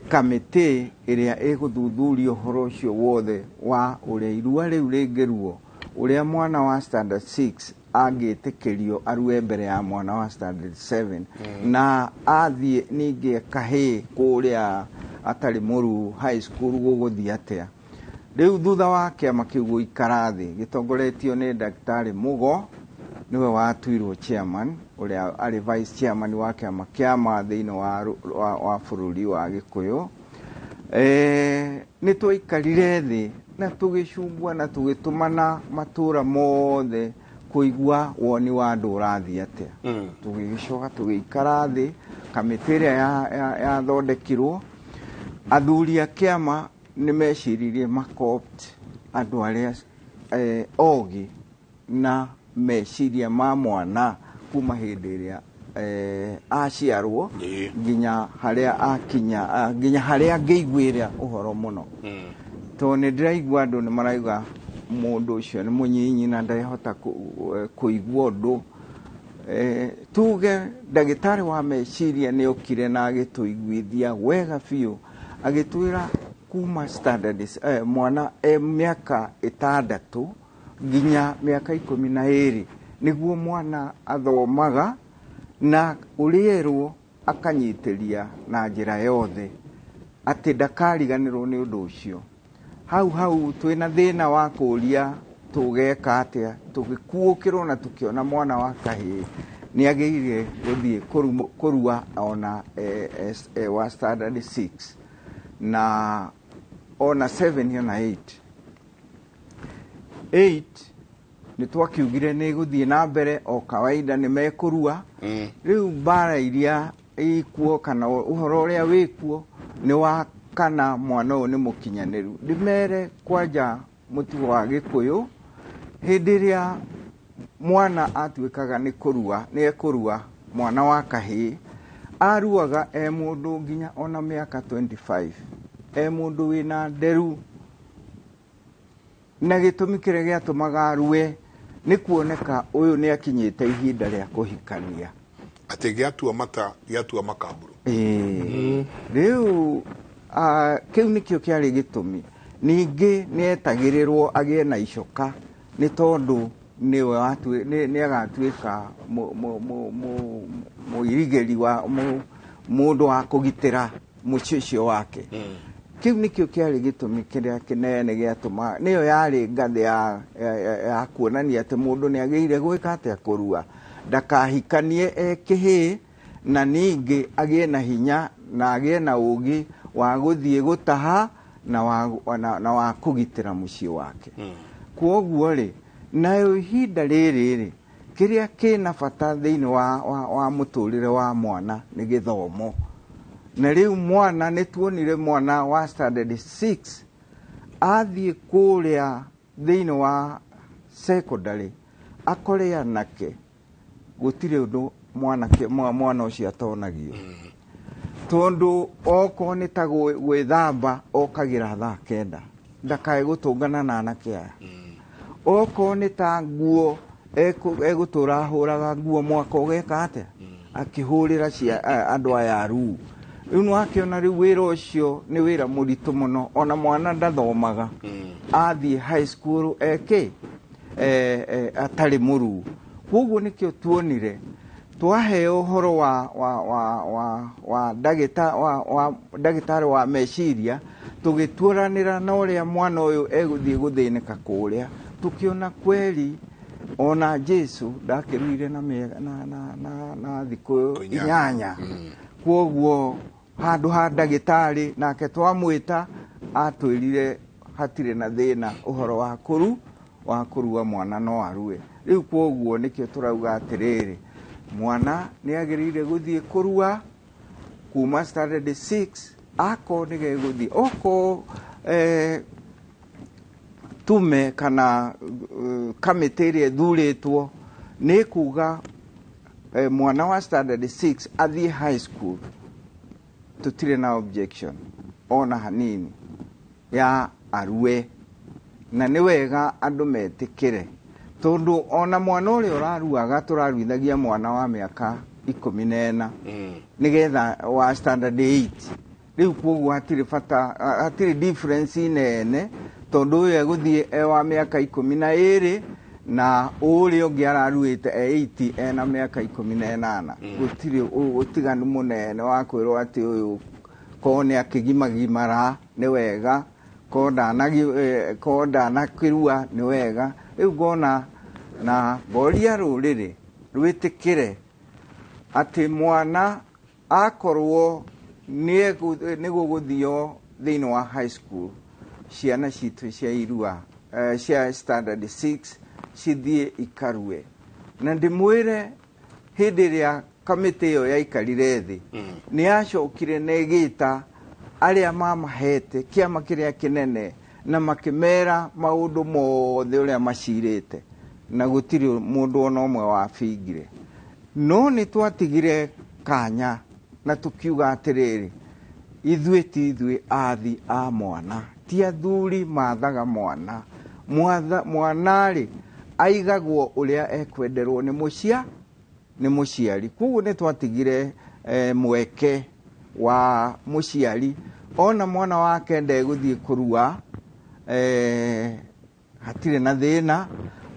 kamĩtĩ ĩrĩa ĩgũthuthuria ũhoro ũcio wothe wa ũrĩa irua rĩu rĩngĩruo, ũrĩa mwana wa standard 6 angĩtĩkĩrio arue mbere ya mwana wa standard 7 na athiĩ ningĩ kahĩ kũrĩa atarĩ mũru high school gũgũthiĩ atĩa. Rĩu thutha wa kĩama kĩu gũikara thĩ gĩtongoretio nĩ Daktari Mugo, niwe watuirwo chairman, ũrĩa arĩ vice chairman wa kĩama kĩama thĩinĩ wa bũrũri wa Gĩkũyũ. Nĩ twaikarire thĩ na tũgĩcungwa na tũgĩtũmana matũra mothe kũigua woni wa andũ ũrathiĩ atĩa. Tũgĩcoka tũgĩikara thĩ, kamĩtĩ ĩrĩa yathondekirwo, athuri a kĩama nĩ meciririe makopt andũ arĩa ogĩ na meciria ma mwana kuma hĩndĩ ĩrĩa aciarwo nginya harĩa akinya, nginya harĩa angĩiguĩra ũhoro mũno. Tondũ nĩ ndĩraigua andũ nĩ marauga mũndũ ũcio nĩ mũnyinyi na ndarehota kũigua ũndũ. Tuge ndagĩtarĩ wa meciria nĩ okire na agĩtũiguithia wega biũ, agĩtwĩra kuma standard mwana mĩaka 6 nginya mĩaka 12 nĩguo mwana athomaga na ũrĩerwo akanyitĩria na njĩra yothe atĩ ndakariganĩrwo nĩ ũndũ ũcio. Hau twĩna thĩna wa kũria tũgeka atĩa, tũgĩkuũkĩrwo na tũkĩona mwana wa kahĩĩ nĩ agĩrĩire gũthiĩ kũrua ona wa standard 6 na ona 7 ona 8 nĩ twakiugire nĩ gũthiĩ na mbere o kawaida nĩ mekũrua. Rĩu mbara iria ikuo kana ũhoro ũrĩa wĩkuo nĩ wa kana mwana ũyũ nĩ mũkinyanĩru. Ndĩmere kwanja mũtugo wa Gĩkũyũ, hĩndĩ ĩrĩa mwana atuĩkaga nĩ kũrua, nĩ ekũrua mwana wa kahĩĩ, aruaga mũndũ nginya ona mĩaka 25, mũndũ wĩna nderu, na gĩtũmi kĩrĩa gĩatũmaga arue nĩ kuoneka ũyũ nĩ akinyĩte ihinda rĩa kũhikania. Atĩ gĩatua makamburu. Rĩu kĩu nĩkĩo kĩarĩ gĩtũmi. Ningĩ nĩ etagĩrĩrwo agĩe na icoka nĩ tondũ nĩ agatuĩka mũirigĩri wa mũndũ wa kũgitĩra mũciĩ ũcio wake. Kĩu nĩkĩo kĩarĩ gĩtũmi kĩrĩa kĩnene gĩatũma, nĩyo yarĩ ngathĩ ya kuonania atĩ mũndũ nĩ agĩrĩire gwĩka atĩa kũrua, ndakahikanie kĩhĩĩ, na ningĩ agĩe na hinya na agĩe na ũgĩ wa gũthiĩ gũtaha na wa kũgitĩra mũciĩ wake. Kwoguo rĩ, nayo ihinda rĩrĩ kĩrĩa kĩna bata thĩinĩ wa mũtũrĩre wa mwana nĩ gĩthomo. Na rĩu mwana nĩ tuonire mwana wa standard 6 athiĩ kũrĩa thĩinĩ wa secondary akore anake gũtirĩ ũndũ mwana ũcio atonagio. Tondũ okorwo nĩ ta gwĩthamba okagĩra thaa 9, ndakae gũtũngana na anake aya. Okorwo nĩ ta nguo egũtũra ahũraga nguo mwaka ũgeka atĩa, akĩhũrĩra andũ aya aruu. Rĩu nĩwakĩona rĩu wĩra ũcio nĩ wĩra mũritũ mũno, ona mwana ndathomaga athiĩ high school atarĩ mũruu. Kwoguo nĩkĩo tuonire twaheo ũhoro wa ndagĩtarĩ wa meciria, tũgĩturanĩra na ũrĩa mwana ũyũ egũthiĩ gũthĩnĩka kũrĩa, tũkĩona kweri ona Jesu ndakĩruire na thikũ 8. Kwoguo handũ ha ndagĩtarĩ nake twamwĩta atwĩrire hatirĩ na thĩna, ũhoro wa kũrua mwana no arue. Rĩu kwoguo nĩkĩo tũrauga atĩrĩrĩ, mwana nĩ agĩrĩire gũthiĩ kũrua kuma standard 6 ako nĩ gegũthiĩ oko tume kana kamĩtĩ ĩrĩa ĩthurĩtwo nĩ kuga mwana wa standard 6 athiĩ high school, tũtirĩ na objection ona hanini ya arue, na nĩ wega andũ metĩkĩre. Tondũ ona mwana ũrĩa ũraruaga tũraruithagia mwana wa mĩaka 14 nĩgetha wa standard 8. Rĩu kwoguo hatirĩ difference nene, tondũ ũyũ egũthiĩ wa mĩaka 12 na ũrĩa ũngĩ araruĩte 80 ena mĩaka 18 gũtirĩ ũtiganu mũnene wa kwĩrwo atĩ ũyũ ko nĩ akĩgimagimara nĩ wega ko ndanakĩrua nĩ wega rĩu ngona na ngoria rũrĩrĩ rwĩtĩkĩre atĩ mwana akorwo nĩ gũgũthio thĩinĩ wa high school ciana citũ cia irua cia standard 6 cithiĩ ikarue na ndĩmwĩre hĩndĩ ĩrĩa kamĩtĩ ĩyo yaikarire thĩ nĩ yacokire na ĩgĩta arĩa mamahete kĩama kĩrĩa kĩnene na makĩmera maũndũ mothe ũrĩa macirĩte na gũtirĩ mũndũ ona ũmwe wabingire no nĩ twatigire kanya na tukiuga atĩrĩrĩ ithuĩ ti ithuĩ athi a mwana ti athuri mathaga mwana mwana-rĩ aigagwo ũrĩa ekwenderwo nĩ mũciari koguo nĩ twatigire mweke wa mũciari ona mwana wake ndegũthiĩ kũrua hatirĩ na thĩna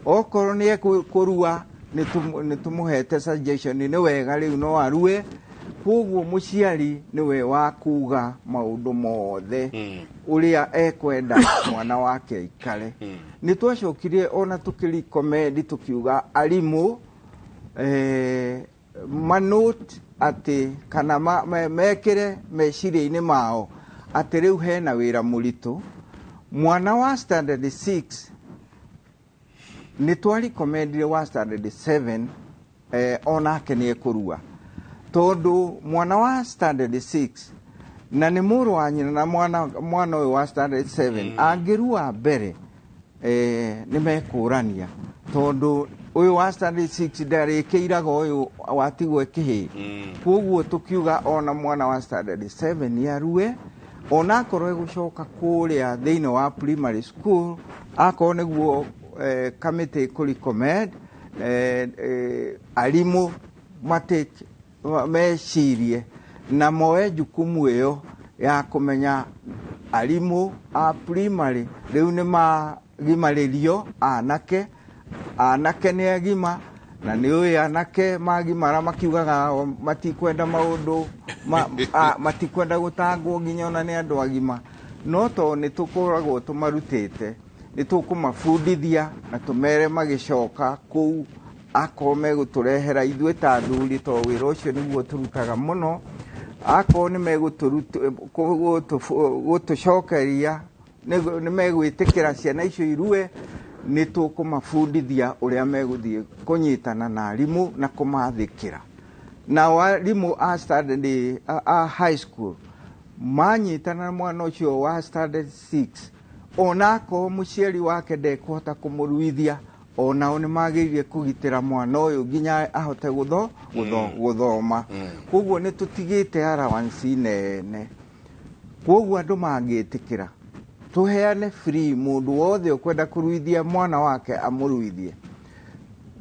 okorwo nĩ ekũrua nĩ tũmũhete suggestion nĩ wega rĩu no arue koguo mũciari nĩwe wa kuga maũndũ mothe ũrĩa ekwenda mwana wake aikare nĩ twacokire ona tũkĩrecommend tukiuga arimũ manote atĩ kana mekĩre meciria-inĩ mao atĩ rĩu hena wĩra mũritũ mwana wa standard 6 nĩ twarecommendire wa standard 7 onake nĩ ekũrua tondũ mwana wa standard 6 na nĩ mũrũ wa nyina na mwana ũyũ wa standard 7 angĩrua mbere nĩ mekũrania tondũ ũyũ wa standard 6 ndarĩkĩiraga ũyũ watigwo kĩhĩ koguo tũkiuga ona mwana wa standard 7 nĩ arue ona akorwo egũcoka kũrĩa thĩinĩ wa primary school akorwo nĩguo kamĩtĩ kũrecommend arimũ mecirie na moe jukumu ĩyo ya kũmenya arimũ a primary rĩu nĩ magimarĩrio anake nĩ agima na nĩ ũĩ anake magimara makiugaga matikwenda maũndũ matikwenda gũtangwo nginya ona nĩ andũ agima no to nĩ tũkoragwo tũmarutĩte nĩ tũkũmabundithia na tũmere magĩcoka kũu akorwo megũtũrehera ithuĩ ta athuri to wĩra ũcio nĩguo tũrutaga mũno akorwo nĩ megũtũcokeria nĩ megwĩtĩkĩra ciana icio irue nĩ tũkũmabundithia ũrĩa megũthiĩ kũnyitana na arimũ na kũmathĩkĩra na arimũ a standard a high school manyitana na mwana ũcio wa standard 6 ona akorwo mũciari wake ndekũhota kũmũruithia onao nĩ magĩrĩire kũgitĩra mwana ũyũ nginya ahote gũthoma koguo nĩ tũtigĩte allowance nene koguo andũ mangĩtĩkĩra tũheane free mũndũ wothe ũkwenda kũruithia mwana wake amũruithie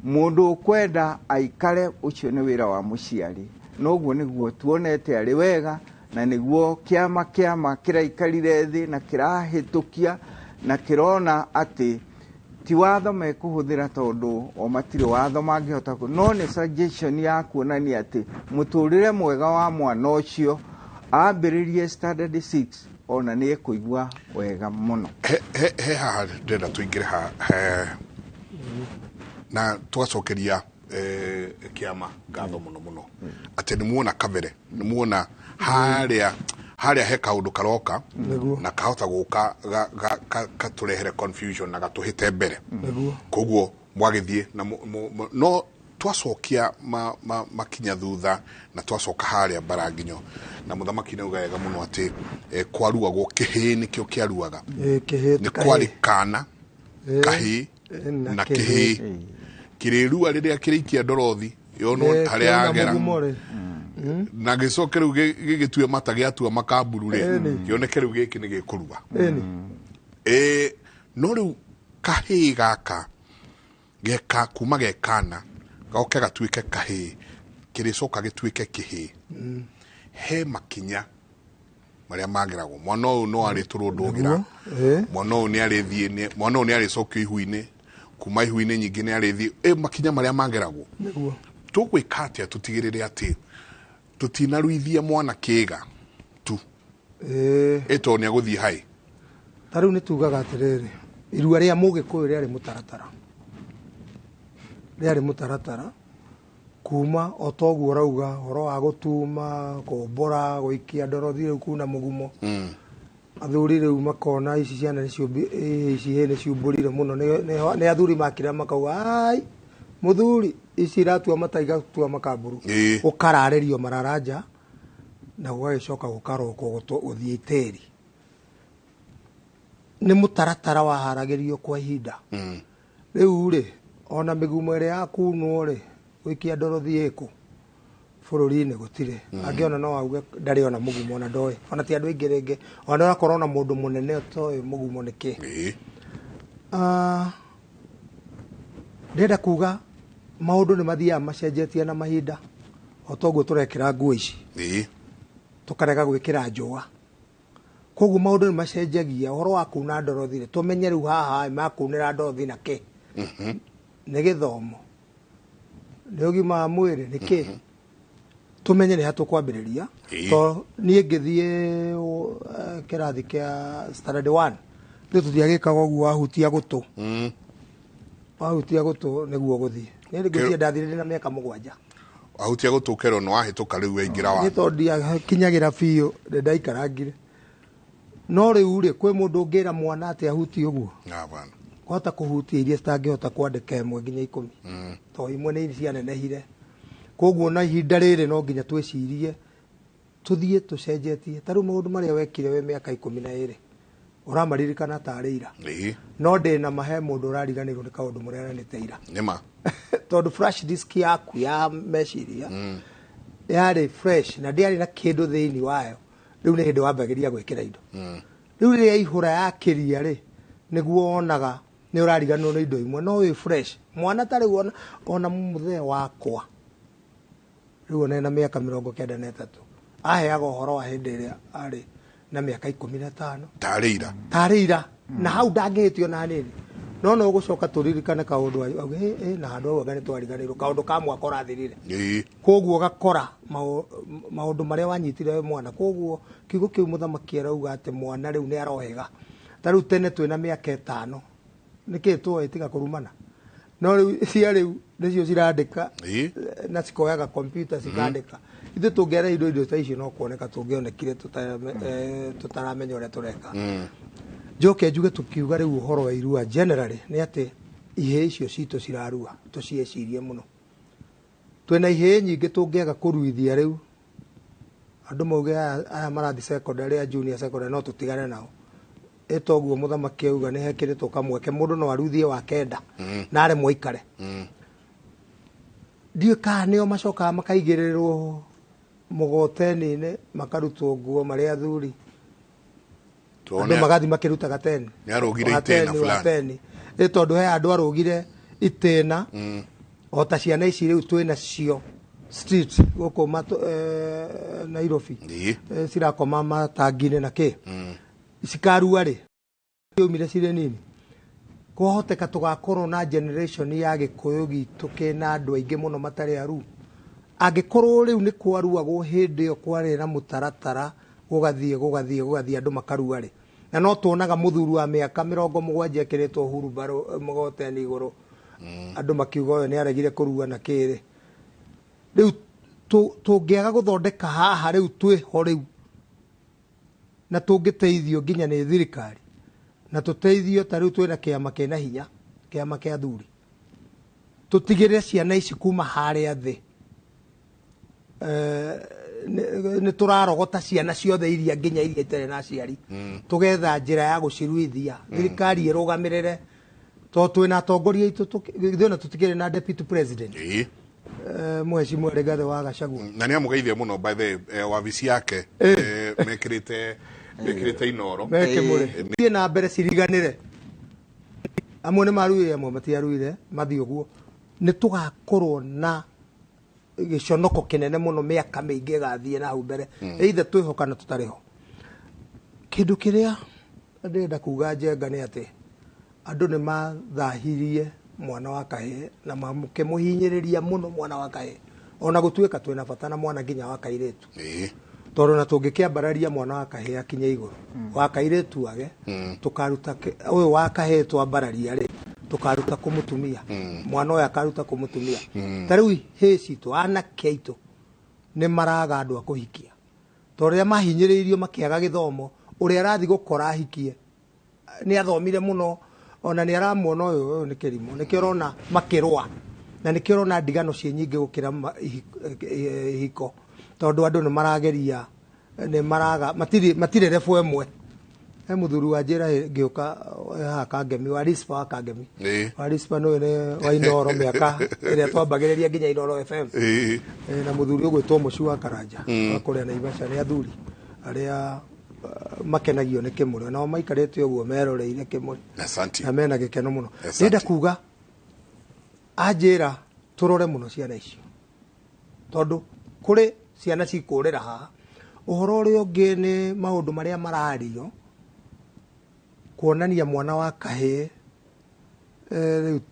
mũndũ ũkwenda aikare ũcio nĩ wĩra wa mũciari noguo nĩguo tuonete arĩ wega na nĩguo kĩama kĩraikarire thĩ na kĩrahĩtũkia na kĩrona atĩ ti watho mekũhũthĩra tondũ o matirĩ watho mangĩhota no nĩ suggestion ya kuonania atĩ mũtũrĩre mwega wa mwana ũcio ambĩrĩrie standard 6 ona nĩ ekũigua wega mũno he haha ndĩrenda tũingĩre ha na twacokeria kĩama ngatho mũno atĩ nĩ muona kabere nĩ muona harĩa he kaũndũ karoka na kahota gũka gatũrehere confusion na gatũhĩte mbere koguo mwagĩthiĩ no twacokia makinya thutha na twacoka harĩa Baranginyo na mũthamaki nĩuga wega mũno atĩ kwaruagwo kĩhĩ nĩkĩo kĩaruaga nĩ kwarĩ kana kahĩ na kĩhĩ kĩrĩrua rĩrĩa kĩrĩikia ndorothi yono harĩa agera na gĩcoke rĩu gĩgĩtue mata gĩatua makamburu kĩoneke rĩu gĩkĩ nĩ gĩkũrua no rĩu kahĩ gaka kuma gekana gaoke gatuĩke kahĩ kĩrĩcoka gĩtuĩke kĩhĩ he makinya marĩa mageragwo mwana ũyũ no arĩtũrũndũgĩra mwana ũyũ nĩ arĩthiĩ mwana ũyũ nĩ arĩcokio ihu-inĩ kuma ihu-inĩ nyingĩ nĩ arĩthi makinya marĩa mageragwo nĩguo tũgwĩka atĩa tũtigĩrĩre atĩ tũtinaruithia mwana kĩga tu ĩto nĩ agũthiĩ hai ta rĩu nĩ tugaga atĩrĩrĩ irua rĩa mũgĩkũyũ rĩarĩ mũtaratara kuma o toguo ũrauga horo wa gũtuma kũmbũra gũikia ndorothi rĩu kuna mũgumo athuri rĩu makona ici ciana ici nĩ ciumbũrire mũno nĩ athuri makĩra makauga ai mũthuri ici iratua mataiga tua makamburu ũkararĩrio mararanja na gũgagĩcoka gũkarokwo gũthiĩ tĩri nĩ mũtaratara waharagĩrio kwa ihinda rĩu rĩ ona mĩgumo ĩrĩa yakunwo rĩ gũikia ndorothi ĩkũ bũrũri-inĩ gũtirĩ angĩona no auge ndarĩ ona mũgumo ona ndoĩ ona ti andũ aingĩ rĩngĩ ona ũrakorwo na mũndũ mũnene ũtoĩ mũgumo nĩ kĩ ndĩrenda kuga maũndũ nĩ mathiaga macenjetie na mahinda o toguo tũrekĩra nguo ici tũkarega gwĩkĩra njũa koguo maũndũ nĩ macenjagia ũhoro wa kuna ndorothi rĩ tũmenye rĩu haha makunĩra ndorothi na kĩ nĩ gĩthomo nĩ ũgima wa mwĩrĩ nĩ kĩ tumenye nĩ hatũkwambĩrĩria to niĩ ngĩthiĩ kĩrathi kĩa standard 1 nĩ tũtiagĩkaga ũguo wahutia gũtũ nĩguo gũthiĩ nĩ ngĩthiĩ ndathire na mĩaka 7 wahutia gũtũ kero no wahĩtũka rĩu waingĩra wa nĩ tondũ ndiakinyagĩra biũ nĩ ndaikarangire no rĩu rĩ kwĩ mũndũ ũngĩra mwana atĩ ahutie ũguo kũhota kũhutia iria citangĩhota kwandĩka 1 nginya 10 to imwe nĩ cianenehire koguo na ihinda rĩrĩ no nginya twĩcirie tũthiĩ tũcenjetie ta rĩu maũndũ marĩa wekire we mĩaka 12 ũramaririkana tarĩ ira no ndĩna mahe mũndũ ũrariganĩrwo nĩ kaũndũ mũrĩa aranĩte ira nĩma tondũ flash disk yaku ya meciria yarĩ fresh na ndĩarĩ na kĩndũ thĩinĩ wayo rĩu nĩ hĩndĩ wambagĩria gwĩkĩra indo rĩu rĩrĩa yaihũra yakĩria rĩ nĩguo onaga nĩ ũrariganĩrwo nĩ indo imwe no wĩ fresh mwana tarĩ ona mũthee wakwa rĩu ona na mĩaka 93 aheaga ũhoro wa hĩndĩ ĩrĩa arĩ na mĩaka 15 tarĩ ira na hau ndangĩhĩtio na hanini no no gũcoka tũririkane kaũndũ auge na handũ hau nĩ twariganĩrwo kaũndũ ka mwaka ũrathirire koguo gakora maũndũ marĩa wanyitire we mwana koguo kiugo kĩu mũthamaki arauga atĩ mwana rĩu nĩ arohega ta rĩu tene twĩna mĩaka 5 nĩkĩ tuoĩ tiga kũrumana no rĩu cia rĩu nĩcio cirandĩka na cikoyaga kompyuta cikandĩka ithuĩ tũngĩara indo ta icio no kuoneka tũngĩonekire tũtaramenya ũrĩa tũreka njoke njuge tukiuga rĩu ũhoro wa irua generally nĩ atĩ ihĩ icio citũ cirarua tũciecirie mũno twĩna ihĩ nyingĩ tũngĩaga kũruithia rĩu andũ mauge aya marathi secondary ya junior secondary no tũtigane nao etoguo mũthamaki auga nĩ hekĩrĩtwo kamweke mũndũ no aruithie wa kenda na aremwo ikare ndiũ kana nĩo macokaga makaigĩrĩrwo mũgoteni-inĩ makarutwo nguo marĩa athuri andũ magathi makĩrutaga teni nĩ arũgire itĩna fulani tondũ he andũ arũgire itĩna o ta ciana ici rĩu twĩna cio street gũkũ Nairobi cirakoma matangi-inĩ na kĩ cikarua rĩ umire cirĩ nini kwahoteka tũgakorwo na generation ya gĩkũyũ gitũ kĩna andũ aingĩ mũno matarĩ aru angĩkorwo rĩu nĩ kwaruagwo hĩndĩ ĩyo kwarĩ na mũtaratara gũgathiĩ andũ makarua rĩ na no tuonaga mũthuri wa mĩaka 70 ekĩrĩtwo hurumbarũ mũgoteni igũrũ andũ makiuga ũyũ nĩ aregire kũrua na kĩrĩ rĩu tũngĩaga gũthondeka haha rĩu twĩho rĩu na tũngĩteithio nginya nĩ thirikari na tũteithio ta rĩu twĩna kĩama kĩna hinya kĩama kĩa athuri tũtigĩrĩre ciana ici kuma harĩa thĩ nĩ tũrarogota ciana ciothe iria nginya iria itarĩ na aciari tũgetha njĩra ya gũciruithia thirikari ĩrũgamĩrĩre tondũ twĩna atongoria aitũ ithuĩ ona tũtikĩrĩ na deputy president Mheshimiwa Rigathi wa Gachagua na nĩ amũgeithia mũno by the wabici yake mekĩrĩte inoro thiĩ na mbere ciriganĩre amwe nĩ maruire amwe matiaruire mathiĩ ũguo nĩ tũgakorwo na gĩconoko kĩnene mũno mĩaka mĩingĩ ĩgathiĩ na hau mbere either twĩho kana tũtarĩ ho kĩndũ kĩrĩa ndĩrenda kuga njenga nĩ atĩ andũ nĩ mathahirie mwana wa kahä na mamuke muhinyiriria muno mwana wa kahä ona gutuika twina bata na mwana nginya wa kairetu tondu na tungikiambararia mwana wa kahä akinye iguru wa kairetu age tukaruta uyu wa kahä twambararia ri tukaruta kumutumia mwana uyu akaruta kumutumia tariu hä citå anake aitå nä maraga andå a kå hikia tondå rä a mahinyä makiaga gä thomo å rä a arathi gå kora ahikie nä athomire må no ona nä aramuona å yå nä kä rimå nä kä orona makä rwa na nä kä orona ndigano ciä nyingä gå kä ra hiko tondå andå nä marageria nä maraga matirä rebå emwe he må thuri wa njä ra ngä å ka haha Kangemi warispa wa Kangemi warispa nä nä wa Inoro mä aka ä rä a twambagä rä ria nginya Inoro FM na må thuri å gwä two må ci wa Karanja wa kå rä a Naivasha nä athuri arä a makenagio nä kä må rä nao maikarä te å guo meroreire kä må rä na mena gä keno må no nä nda kuga anjä ra tå rore må no ciana icio tondå kå rä ciana cikå rä ra haha å horo å rä a å ngä nä maå ndå marä a marario kuonania mwana wa kahä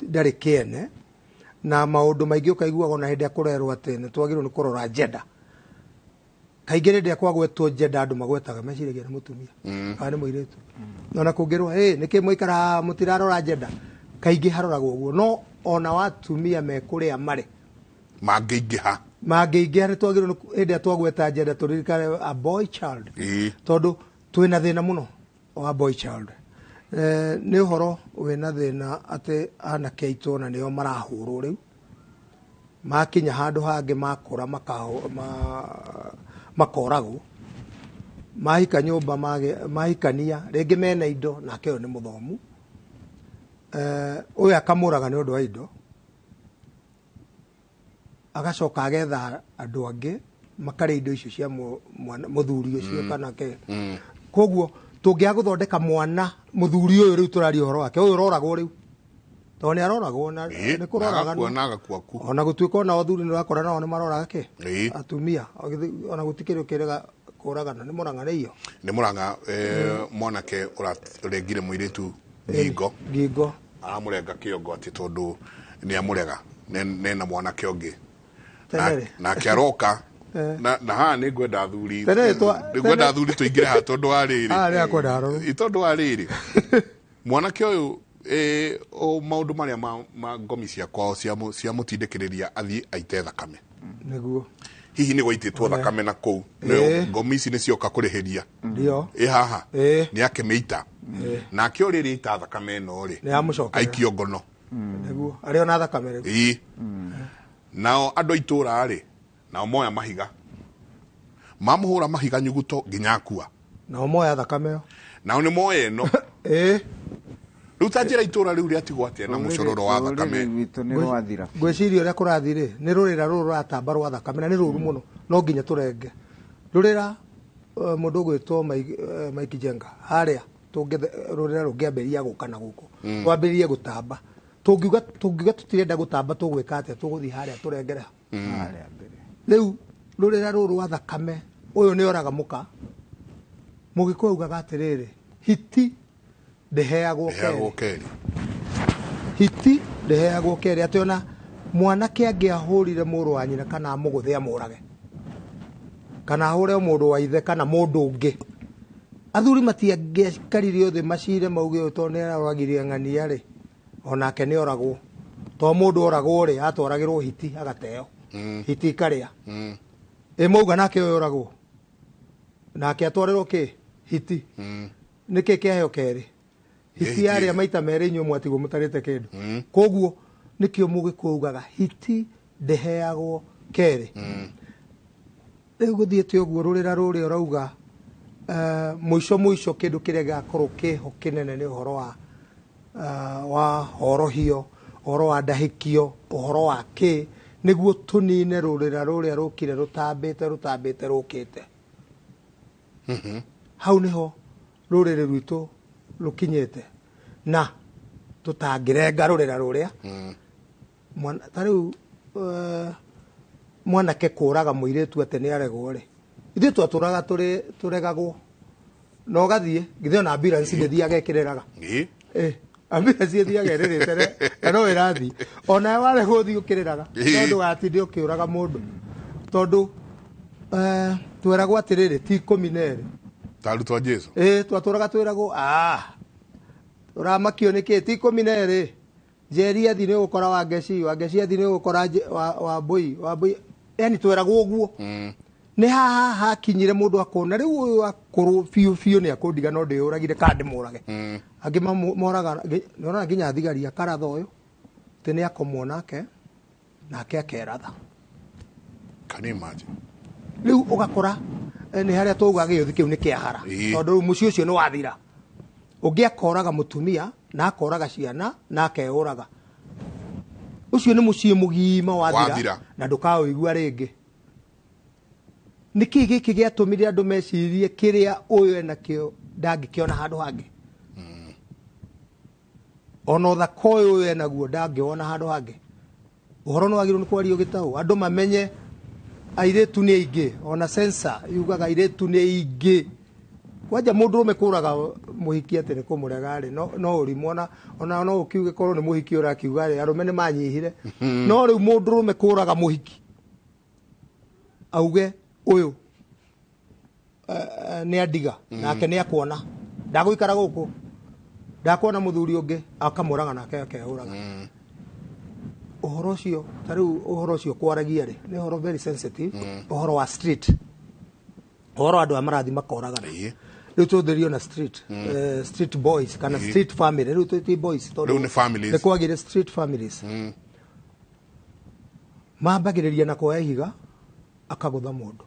ndarä kä ene na maå ndå maingä å kaiguaga ona hä ndä a kå rerwo atä nä twagä rwo nä kå rora njenda kaingä rä ndä a kwagwetwo njenda andå magwetaga meciragia nä må tumia kana nä må irä tu ona kå ngä rwo nä kä mwaikara må tirarora njenda kaingä haroragwo guo no ona watumia me kå rä a marä mangä ingä ha nä twagä rwo hä ndä a twagweta njenda tå ririkane a boy child tondå twä na thä na må no wa boy child nä å horo wä na thä na atä anake aitå na nä o marahå rwo rä u makinya handå hangä makå ra makoragwo mahika nyumba mahikania rĩngĩ mena indo nake ũyũ nĩ mũthomu ũyũ akamũraga nĩ ũndũ wa indo agacoka agetha andũ angĩ makarĩ indo icio cia mũthuri ũcio kana ke koguo tũngĩaga gũthondeka mwana mũthuri ũyũ rĩu tũraria ũhoro wake ũyũ ũroragwo rĩu tondũ nĩ aroragwo na nĩ kũroraga ona gũtuĩka ona athuri nĩ ũrakora nao nĩ maroraga ke atumia ona gũtikĩrĩ ũkĩrega kũragana nĩ mũrang'anĩio nĩ mũrang'a mwanake ũrengire mũirĩtu ngingo aramũrenga kĩongo atĩ tondũ nĩ amũrega nena mwanake ũngĩ nake aroka na haha nĩ ngwenda athuri tũingĩre ha tondũ wa rĩrĩ mwanake ũyũ maũndũ marĩa ma ngomi cia kwao cia mũtindĩkĩrĩria athiĩ aite thakame nĩguo hihi nĩ gwaitĩtwo thakame na kũu ngomi ici nĩ cioka kũrĩhĩria haha nĩ akĩmĩita nake ũrĩrĩ ita thakame ĩno rĩ aikio ngono nĩguo arĩ ona thakame rĩu nao andũ a itũũra rĩ nao moya mahiga mamũhũra mahiga nyuguto nginya akua nao moya thakame ĩyo nao nĩ moya ĩno rĩu ta njĩra itũũra rĩu rĩatigwo atĩa na mũcororo wa thakame ngwĩciria ũrĩa kũrathiĩ rĩ nĩ rũrĩra rũrũ rũratamba rwa thakame na nĩ rũru mũno no nginya tũrenge rũrĩra mũndũ ũgwĩtwo Mike Jenga harĩa rũrĩra rũngĩambĩrĩria gũka na gũkũ twambĩrĩrie gũtamba tũngiuga tũtirenda gũtamba tũgwĩka atĩa tũgũthiĩ harĩa tũrengere harĩa mbere rĩu rũrĩra rũrũ rwa thakame ũyũ nĩ oraga mũka mũgĩkũyũ augaga atĩrĩrĩ hiti ndĩheagwo kerĩ hiti ndĩheagwo kerĩ atĩ ona mwanake angĩahũrire mũrũ wa nyina kana amũgũthe amũrage kana ahũre mũndũ wa ithe kana mũndũ ũngĩ athuri matiangĩakarire othe macire mauge ũyũ tondũ nĩ aroragire ng'ania rĩ onake nĩ oragwo to mũndũ oragwo rĩ atwaragĩrwo hiti agateo hiti ikarĩa mauga nake ũyũ oragwo nake atwarĩrwo kĩ hiti nĩkĩ kĩaheo kerĩ hiti yarĩa maita merĩ inyuĩ mwatigwo mũtarĩte kĩndũ koguo nĩkĩo mũgĩkũyũ augaga hiti ndĩheagwo kerĩ rĩu gũthiĩte ũguo rũrĩra rũrĩa ũrauga mũico kĩndũ kĩrĩa gĩgakorwo kĩho kĩnene nĩ ũhoro wa horohio ũhoro wa ndahĩkio ũhoro wa kĩ nĩguo tũnine rũrĩra rũrĩa rũkire rũtambĩte rũkĩte hau nĩho rũrĩrĩ rwitũ rũkinyĩte na tũtangĩrenga rũrĩra rũrĩa ta rĩu mwanake kũraga mũirĩtu atĩ nĩ aregwo rĩ ithuĩ twatũraga tũregagwo na ũgathiĩ githĩ ona ambulance ndĩthiaga ĩkĩrĩraga ambira ciethiaga rĩrĩtere na no ĩrathi ona wale gũthi ũkĩrĩraga tondũ gatinde ũkĩũraga mũndũ tondũ tweragwo atĩrĩrĩ ti 12 tarutwo Jesu twatũraga twĩragwo ũramakio nĩkĩ ti 12 njeri athi nĩ ũgũkora wangeci athi nĩ ũgũkora wa mbũi yani tweragwo ũguo nĩ haha hakinyire mũndũ akona rĩu ũyũ akorwo biũ nĩ akũndiga no ndĩũragire kandi mũrage angĩ moraga nona nginya thigari akaratha ũyũ tĩ nĩ akomwo nake akeratha. Can you imagine? Rĩu ũgakora nĩ harĩa tũuga gĩũthi kĩu nĩ kĩahara tondũ mũciĩ ũcio nĩ wathira ũngĩ akoraga mũtumia na akoraga ciana na akeũraga ũcio nĩ mũciĩ mũgima wathira na ndũkaũigua rĩngĩ. Niki gĩkĩ gĩatũmire andũ mecirie kĩrĩa ũyũ enakĩo ndangĩkĩona handũ hangĩ ona ũthaka ũyũ enaguo ndangĩona handũ hangĩ. Ũhoro nĩ wagĩrĩirwo nĩ kwario gĩtaũ andũ mamenye airĩtu nĩ aingĩ ona sensa yugaga airĩtu nĩ aingĩ kwanja mũndũ ũrũme kũraga mũhiki atĩ nĩ kũmũrega rĩ no ũrimũ ona no ũkiuge korwo nĩ mũhiki ũrakiuga rĩ arũme nĩ manyihire no rĩu mũndũ ũrũme kũraga mũhiki auge ũyũ nĩ andiga nake nĩ akuona ndagũikara gũkũ ndakuona mũthuri ũngĩ akamũraga nake akeũraga. Ũhoro ũcio tarĩu ũhoro ũcio kwaragia rĩ nĩ ũhoro very sensitive ũhoro wa street ũhoro andũ amarathi makoragana rĩu tũthĩrio na street boys kana street family rĩu tũti boys rĩu nĩ families nĩ kwagire street families mambagĩrĩria na kuoya ihiga akagũtha mũndũ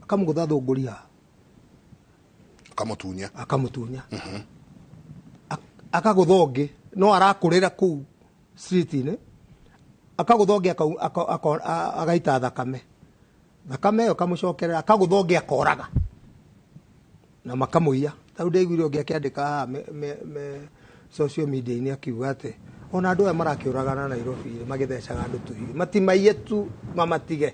akamũgũtha thũngũria akamũtunya akagũtha ũngĩ no arakũrĩra kũu street-inĩ akagũtha ũngĩ agaita thakame ĩyo kamũcokerera akagũtha ũngĩ akoraga na makamũiya. Tarĩu ndaiguire ũngĩ akĩandĩka social media-inĩ akiuga atĩ ona andũ aya marakĩũragana Nairobi magĩthecaga andũ tũhigĩ matimaiye tu mamatige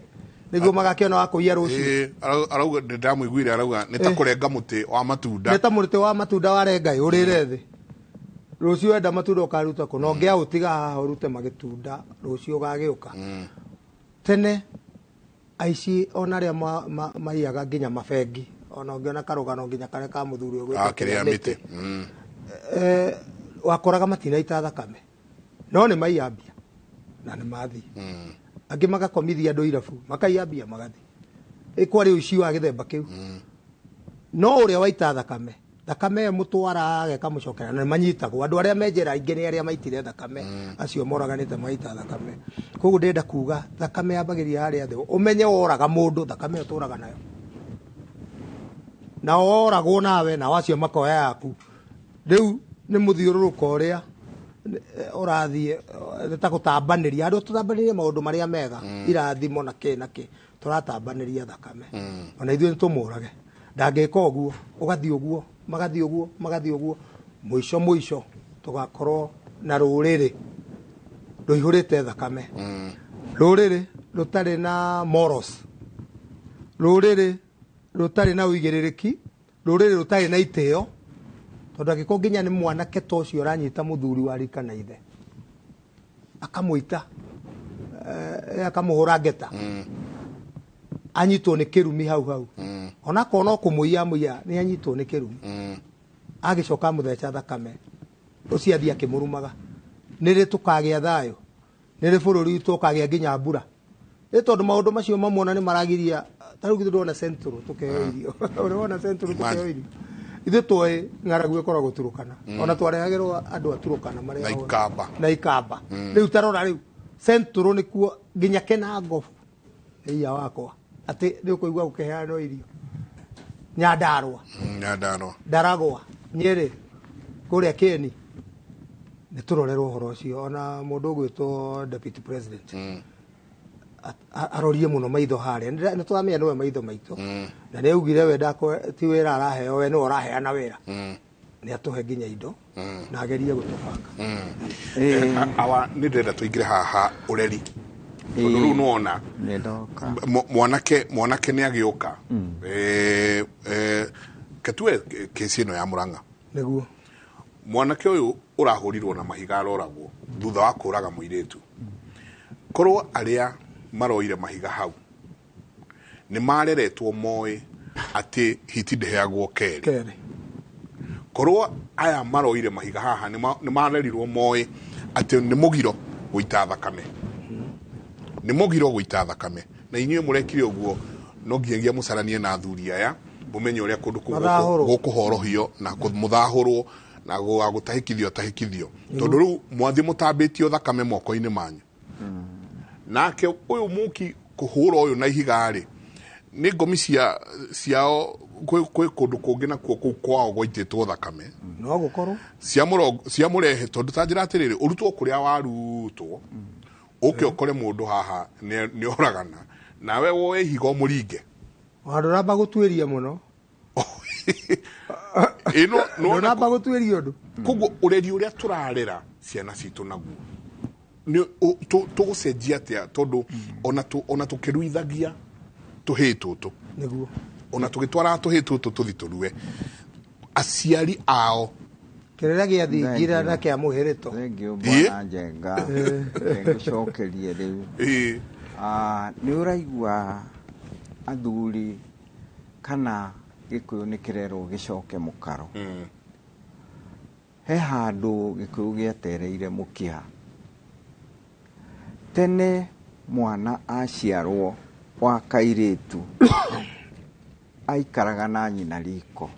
nĩguo magakĩona wa kũiya rũciũ. Arauga ndamũiguire arauga nĩ ta kũrenga mũtĩ wa matunda nĩ ta mũtĩ wa matunda warenga ũrĩre thĩ rũciũ wenda matunda ũkaruta kũ no ngĩa ũtiga haha ũrute magĩtunda rũciũ ũgagĩũka. Tene aici ona arĩa maiyaga nginya mabengi ona ũngĩona karũgano nginya karĩa ka mũthuri ũgwĩtwo mĩtĩ wakoraga matinaita thakame no nĩ maiya mbia na nĩ mathi angĩ magakomithia andũ irabu makaiya mbia magathi ĩkwarĩ ũici wa gĩthemba kĩu no ũrĩa waita thakame ĩyo mũtwara ageka mũcokera na manyitagwo andũ arĩa menjera aingĩ nĩ arĩa maitire thakame acio moraganĩte maita thakame. Koguo ndenda kuga thakame yambagĩria harĩa thĩ ũmenye woraga mũndũ thakame ĩyo tũraga nayo na woragwo nawe na wacio makoya yaku rĩu nĩ mũthiũrũrũko ũrĩa ũrathiĩ ta gũtambanĩria andũ tũtambanĩrie maũndũ marĩa mega irathimo na kĩ tũratambanĩria thakame ona ithuĩ nĩ tũmũrage ndangĩka ũguo ũgathiĩ ũguo magathiĩ ũguo mũico tũgakorwo na rũrĩrĩ rũihũrĩte thakame rũrĩrĩ rũtarĩ na morals rũrĩrĩ rũtarĩ na ũigĩrĩrĩki rũrĩrĩ rũtarĩ na itĩo tondũ angĩkorwo nginya nĩ mwanake ta ũcio ũranyita mũthuri wa rika na ithe akamũita akamũhũra ngeta anyitwo nĩ kĩrumi hau ona korwo no kũmũiya nĩ anyitwo nĩ kĩrumi agĩcoka mũtheca thakame ũcio athiĩ akĩmũrumaga nĩrĩ tũkagĩa thayũ nĩrĩ bũrũri witũ ũkagĩa nginya mbura nĩ tondũ maũndũ macio mamwe nĩ maragiria tarĩu githĩ ndona central tũkeheo irio ũrona central tũkeheo irio ithuĩ tũĩ ng'aragu ĩkoragwo Turukana ona twarehagĩrwo andũ a Turukana marĩa na ikamba rĩu tarora rĩu central nĩkuo nginya Kenango iya wakwa atĩ nĩ ũkũigua gũkĩheanwo irio Nyandarua Ndaragwa Nyeri kũrĩa Kĩeni nĩ tũrorerwo ũhoro ũcio ona mũndũ ũgwĩtwo deputy president arorie mũno maitho harĩa nĩ tũramenya nĩwe maitho maitũ na nĩ augire we ti wĩra araheo we nĩwe ũraheana wĩra nĩ atũhe nginya indo na agerie gũtũbanga. Nĩ ndĩrenda tũingĩre haha ũreri tondũ rĩu nĩwona mwanake nĩ agĩũka ketue kesi ĩno ya Mũrang'a nĩguo mwanake ũyũ urahurirwo na mahiga aroragwo thutha wa kuraga muiretu korwo aria maroire mahiga hau ni mareretwo moe ati hiti ndeheagwo keri korwo aya maroire mahiga haha ni marerirwo moe ati ni mugiro guita thakame ni mugiro guita thakame na inyuĩ murekire uguo no nginya mucaranie na athuri aya mumenye uria kundu gukuhorohio na muthahurwo na gutahikithio tondu riu mwathi mutambitio thakame moko-ini manyu nake uyu muki kuhura uyu na ihiga ri ni ngomi ciao kwi kundu kungi na kuo kwao gwaititwo thakame no gukorwo cia murehe tondu ta njira atiriri urutwo kuria warutwo uke ukore mundu haha ni oragana nawe woe higo muringe wandu ramba gutwiria muno ino no ramba gutwiria undu koguo ureri uria turarera ciana citu naguo ni tugucenjia atia tondu ona tukiruithagia tuhitutu niguo ona tugitwara tuhitutu tuthitulue aciari ao kirera gia thingira na kia muhirito thengio bwana njenga ngucokerie riu ni uraigua athuri kana gikuyu ni kirerwo gicoke mukaro he handu gikuyu giatereire mukiha tene mwana aciarwo wa kairitu aikaraga na nyina riko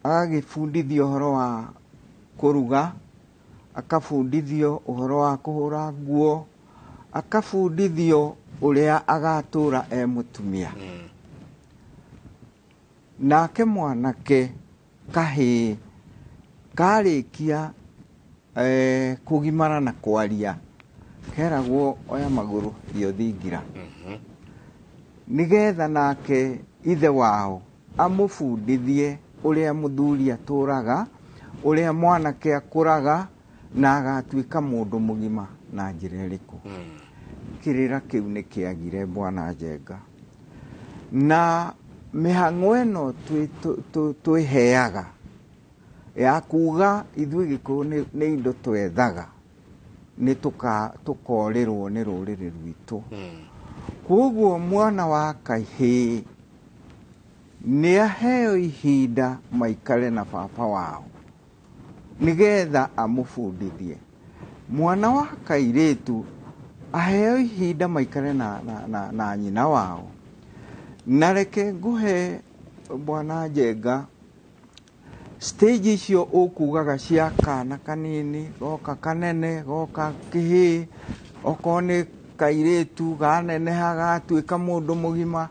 agagibundithio uhoro wa kuruga akabundithio uhoro wa kuhura nguo akabundithio uria agatura mutumia nake mwanake kahi karikia kugimara na kwaria keragwo oya maguru iyo thingira nigetha nake ithe wao amufundithie uria muthuri aturaga uria mwanake akuraga na agatuika mundu mugima na njira iriku kirira kiu ni kiagire bwana njenga na mihang'o ino twiheaga ya kuga ithuĩ gĩkũyũ nĩ indo twethaga nĩ tukorirwo nĩ rũrĩrĩ rwitũ koguo mwana wa kahĩĩ nĩ aheo ihinda maikare na baba wao nigetha amũbundithie mwana wa kairĩtu aheo ihinda maikare na nyina wao na reke nguhe bwana njenga stage icio ukugaga cia kana kanini goka kanene goka kĩhĩ okorwo nĩ kairĩtu ganeneha gatuĩka mũndũ mũgima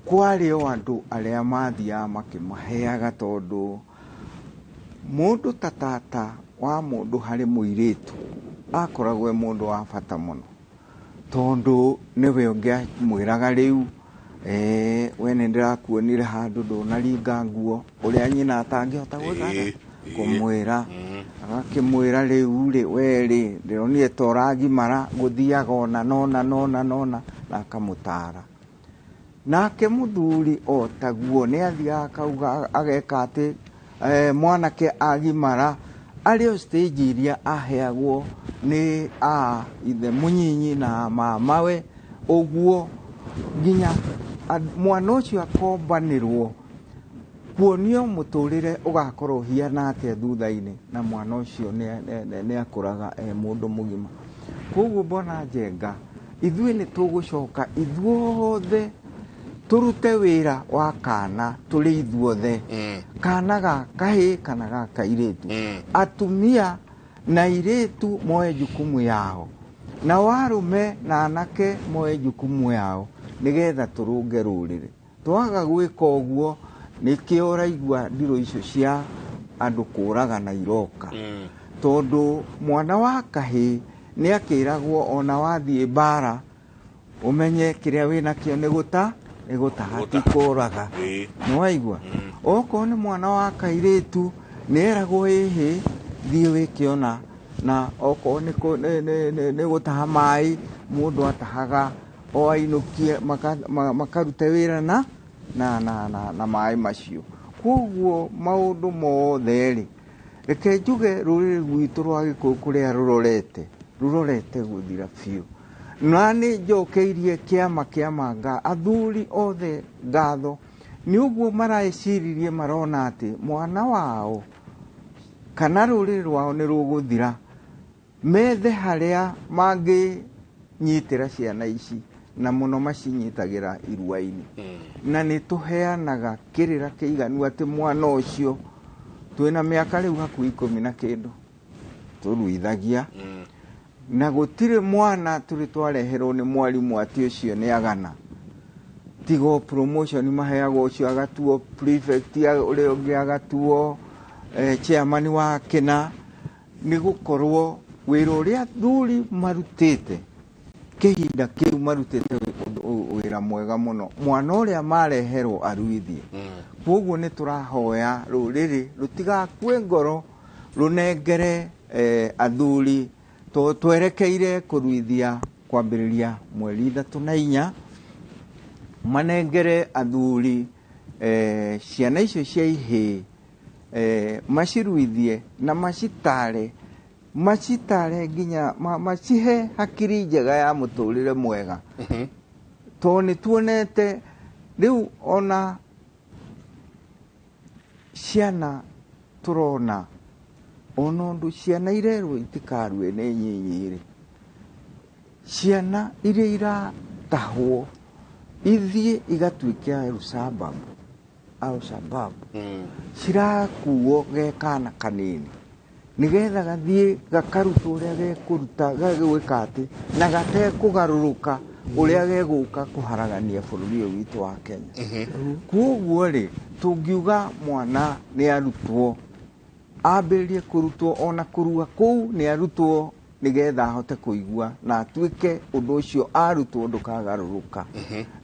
kwarĩ o andũ arĩa mathiaga makĩmaheaga tondũ mũndũ ta tata wa mũndũ harĩ mũirĩtu akoragwo mũndũ wa bata mũno tondũ nĩwe ũngĩamwĩraga rĩu we nĩ ndĩrakuonire handũ ndũnaringa nguo ũrĩa nyina atangĩhota gũthara kũmwĩra agakĩmwĩra rĩu rĩ we rĩ ndĩronire ta ũragimara gũthiaga ona nona na akamũtara nake mũthuri o taguo nĩ athiaga akauga ageka atĩ mwanake agimara arĩ o stage iria aheagwo nĩ ithe mũnyinyi na mamawe ũguo nginya mwana ũcio akombanĩrwo kuonio mũtũrĩre ũgakorwo hiana atĩa thutha-inĩ na mwana ũcio nĩ akũraga mũndũ mũgima koguo mbona njenga ithuĩ nĩ tũgũcoka ithuothe turute wĩra wa kana tũrĩ ithuothe kana ga kahĩ kana ga kairĩtu atumia na irĩtu moe jukumu yao na warume na anake moe jukumu yao nigetha turunge rũrĩrĩ twaga gwĩka ũguo nĩkĩo ũraigua ndirũ icio cia andũ kũraga na iroka tondũ mwana wa kahĩ nĩ akĩragwo ona wathiĩ mbara ũmenye kĩrĩa wĩnakĩo nĩ gũtaha ti kũraga nĩwaigua okorwo nĩ mwana wa kairĩtu nĩ eragwo ĩhĩ thiĩ wĩkĩona na okorwo nĩ gũtaha maĩ mũndũ atahaga o ainũkie makarute wĩra na maĩ macio koguo maũndũ mothe rĩ reke njuge rũrĩrĩ rwitũ rwa Gĩkũyũ kũrĩa rũrorete gũthira biũ na nĩ njokeirie kĩama athuri othe ngatho nĩ ũguo maraeciririe marona atĩ mwana wao kana rũrĩrĩ rwao nĩ rũgũthira methe harĩa mangĩnyitĩra ciana ici na mũno macinyitagĩra irua-inĩ na nĩ tũheanaga kĩrĩra kĩiganu atĩ mwana ũcio twĩna mĩaka rĩu hakuhĩ 10 na kĩndũ tũruithagia na gũtirĩ mwana tũrĩ twareherwo nĩ mwarimũ atĩ ũcio nĩ agana tigo promotion maheagwo ũcio agatuo prefect ũrĩa ũngĩ agatuo chairman wa kĩna nĩ gũkorwo wĩra ũrĩa athuri marutĩte kĩhinda kĩu marutĩte wĩra mwega mũno mwana ũrĩa mareherwo aruithie koguo nĩ tũrahoya rũrĩrĩ rũtigakue ngoro rũnengere athuri twerekeire kũruithia kwambĩrĩria mweri 3 manengere athuri ciana icio cia ihĩ maciruithie na macitare nginya macihe hakiri njega ya mũtũrĩre mwega to nĩ tuonete rĩu ona ciana tũrona ona ũndũ ciana irerwo itikarue nĩ nyinyi ciana iria iratahwo ithiĩ igatuĩke al-Shabab cirakuo gekana kanini nigetha gathiĩ gakarutwo ũrĩa gekũruta gagwĩka atĩ na gatekũgarũrũka ũrĩa gegũka kũharagania bũrũri ũyũ witũ wa Kenya koguo rĩ tũngiuga mwana nĩ arutwo ambĩrĩrie kũrutwo ona kũrua kũu nĩ arutwo nigetha ahote kũigua na atuĩke ũndũ ũcio arutwo ndũkagarũrũka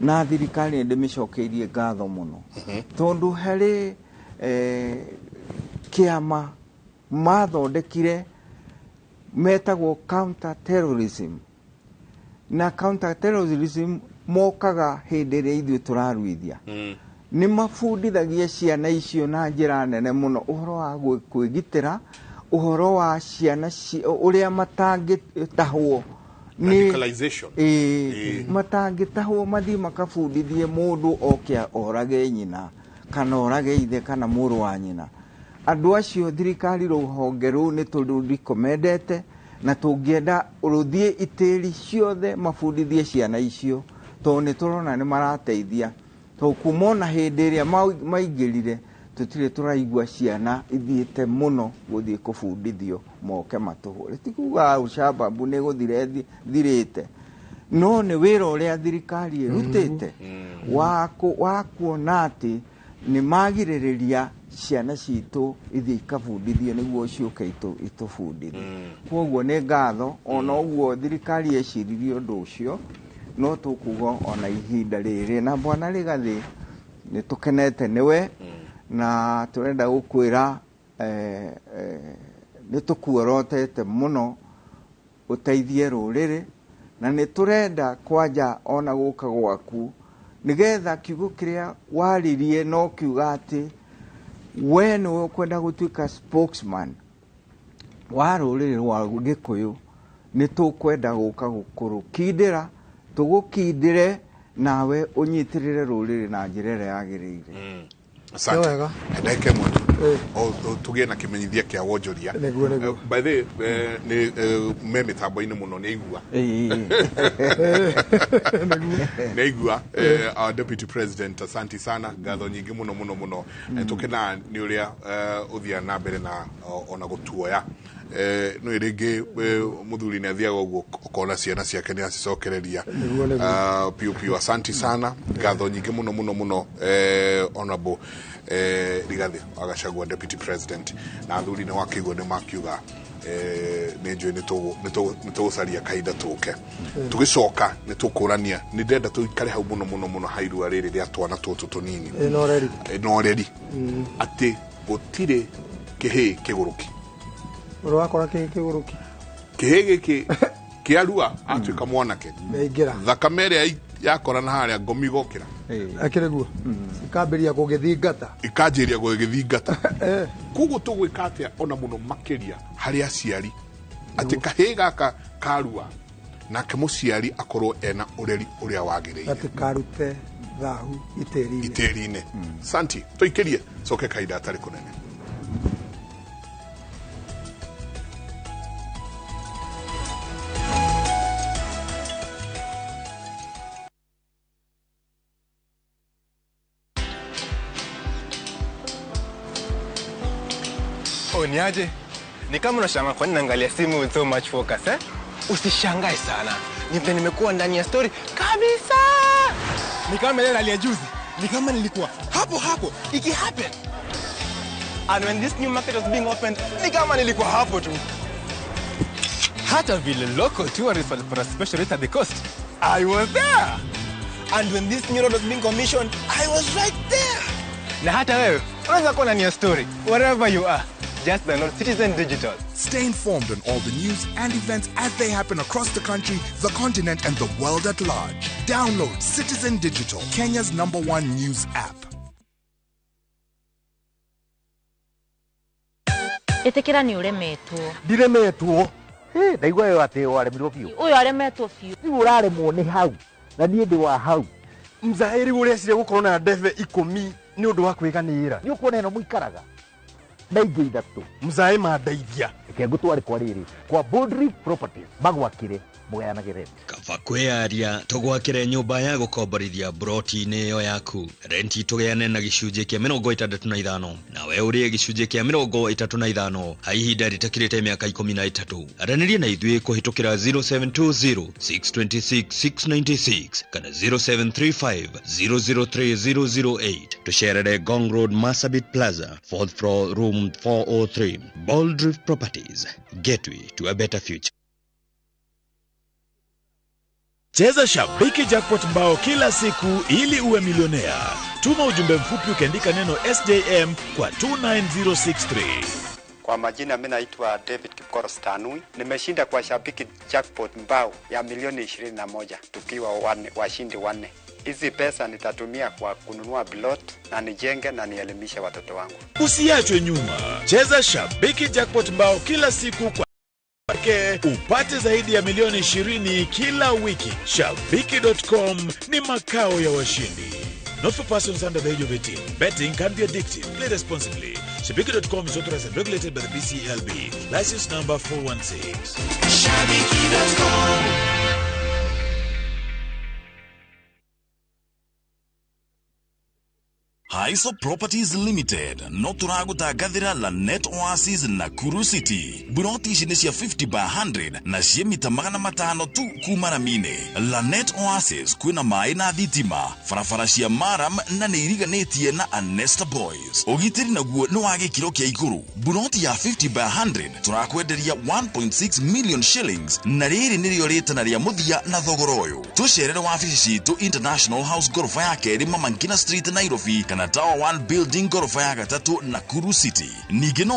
na thirikari ndĩmĩcokeirie ngatho mũno tondũ harĩ kĩama mathondekire metagwo counter terrorism na counter terrorism mokaga hĩndĩ ĩrĩa ithuĩ tũraruithia nĩ mabundithagia ciana icio na njĩra nene mũno ũhoro wa kwĩgitĩra ũhoro wa ciana ũrĩa matangĩtahwo matangĩtahwo mathiĩ makabundithie mũndũ oke orage nyina kana orage ithe kana mũrũ wa nyina andũ acio thirikari rũhonge rũu nĩ tũrũrikomendete na tũngĩenda rũthiĩ itĩri ciothe mabundithie ciana icio tondũ nĩ tũrona nĩ marateithia tondũ kuma ona hĩndĩ ĩrĩa maingĩrire tũtirĩ tũraigua ciana ithiĩte mũno gũthiĩ kũbundithio moke matũhũre ti kuga al-Shabab nĩ gũthire thirĩte no nĩ wĩra ũrĩa thirikari ĩrutĩte wa kuona atĩ nĩ magirĩrĩria ciana citũ ithiĩ ikabundithio nĩguo ciũke itũbundithie koguo nĩ ngatho ona ũguo thirikari eciririe ũndũ ũcio no tũkuga ona ihinda rĩrĩ na bwana Rigathĩ nĩ tũkenete nĩwe na tũrenda gũkwĩra nĩ tũkuorotete mũno ũteithie rũrĩrĩ na nĩ tũrenda kwanja ona gũka gwaku nigetha kiugo kĩrĩa waririe no kiuga atĩ we nĩwe ũkwenda gũtuĩka spokesman wa rũrĩrĩ rwa Gĩkũyũ nĩ tũkwenda gũka gũkũrũkindĩra tũgũkindĩre nawe ũnyitĩrĩre rũrĩrĩ na njĩra ĩrĩa yagĩrĩire Asante. Ndeke mwana. Tugie na kimenyithia kia wonjoria. By the way, me mitambo-inĩ muno nĩ igua. Nĩ igua. Our Deputy President, asante sana. Ngatho nyingĩ muno. Tukena nĩ ũrĩa ũthia na mbere na ona gũtuoya. No rĩngĩ muthuri nĩ athiaga ũguo ũkona ciana ciake nĩ acicokereria. Piu asante sana. Ngatho nyingĩ muno. Honorable Rigathĩ Agachagua Deputy President na athuri nĩ wakĩigua nĩ makiuga nĩ njũĩ nĩ tũgũcaria kahinda tũke tũgĩcoka nĩ tũkũrania nĩ ndenda tũikare hau mũno hairua rĩrĩ rĩa twana tũtũ tũnini Ũreri atĩ gũtirĩ kĩhĩ kĩgũrũki ũrakora kĩgũrũki kĩhĩ gĩkĩ kĩarua atuĩka mwanake thakame ĩrĩa yakorana haria ngomi gokira akire guo ikambiria gugithingata ikanjiria gugithingata kugu tugwika atia ona muno makiria hari aciari ati kahi gaka karua nake muciari akorwo ena ureri uria wagirire ati karute thahu iterine santi toikirie soke kaida atari kunene Niaje? Ni kama unashangaa kwa nini naangalia simu with so much focus Usishangae sana. Nimekuwa ndani ya story kabisa. Ni kama ile hali ya juzi. Ni kama nilikuwa hapo iki happen. And when this new market was being opened, ni kama nilikuwa hapo tu. Hata vile local tourists for a special rate at the coast, I was there. And when this new road was being commissioned, I was right there. Na hata wewe, unaweza kuwa ndani ya story wherever you are. Just download Citizen Digital. Stay informed on all the news and events as they happen across the country, the continent, and the world at large. Download Citizen Digital, Kenya's #1 news app. Itekera ni uremetwo. Ndiremetwo. Ndaigua yo ati waremirwo biu. Uyo aremetwo biu. Ni uraremwo ni hau. Na nie ndi wa hau. Mzairi urecire gukorwo na ndeve 10 ni undu wa kwiganira. Ni ukuona ino muikaraga. Ndaige ithatu muzai mandeithia ke ngutware kwa riri kwa Boldrick Properties bagwakire mugayanagire kaba kwearia tugwakire nyumba ya gukomborithia broti-ini yo yaku renti tugeane na gicunjĩ kia 65 nawe urie gicunjĩ kia 35 ha ihinda ritakirite miaka 13 aranirie na ithuĩ kuhitukira 0720 626 696 kana 0735 003008 tucerere Gong Road Marsabit Plaza 4th floor room 403 Boldrick Properties, gateway to a better future. Cheza Shabiki Jackpot mbao kila siku ili uwe milionea. Tuma ujumbe mfupi ukiandika neno SJM kwa 29063. Kwa majina mimi naitwa David Kipkorostanui. Nimeshinda kwa Shabiki Jackpot mbao ya milioni 21 tukiwa washindi 4. Hizi pesa nitatumia kwa kununua plot na nijenge na nielimishe watoto wangu. Usiachwe nyuma. Cheza Shabiki Jackpot mbao kila siku kwa upate zaidi ya milioni 20 kila wiki. Shabiki.com ni makao ya washindi. Not for persons under the age of 18. Betting can be addictive. Play responsibly. Shabiki.com is authorized and regulated by the BCLB. License number 416. Shabiki.com. Haiso Properties Limited no turagutangathira Lanet Oasis na Kuru City broti ici ni cia 50 by 100 na cie mita 500 tu kuma na mine. Lanet Oasis kwina mai na thitima farafara cia maram na ni iriganitie na Anesta Boys ugitiri naguo ni wa gikiro kia iguru. Broti ya 50 by 100 turakwenderia 1.6 million shillings na riri nirio ritana ria muthia na thogoro uyu. Tucerere wabici citu International House gorofa ya keri Mama Ngina Street Nairobi kana Tower 1 building gorofa ya gatatu Nakuru City. Ningĩ no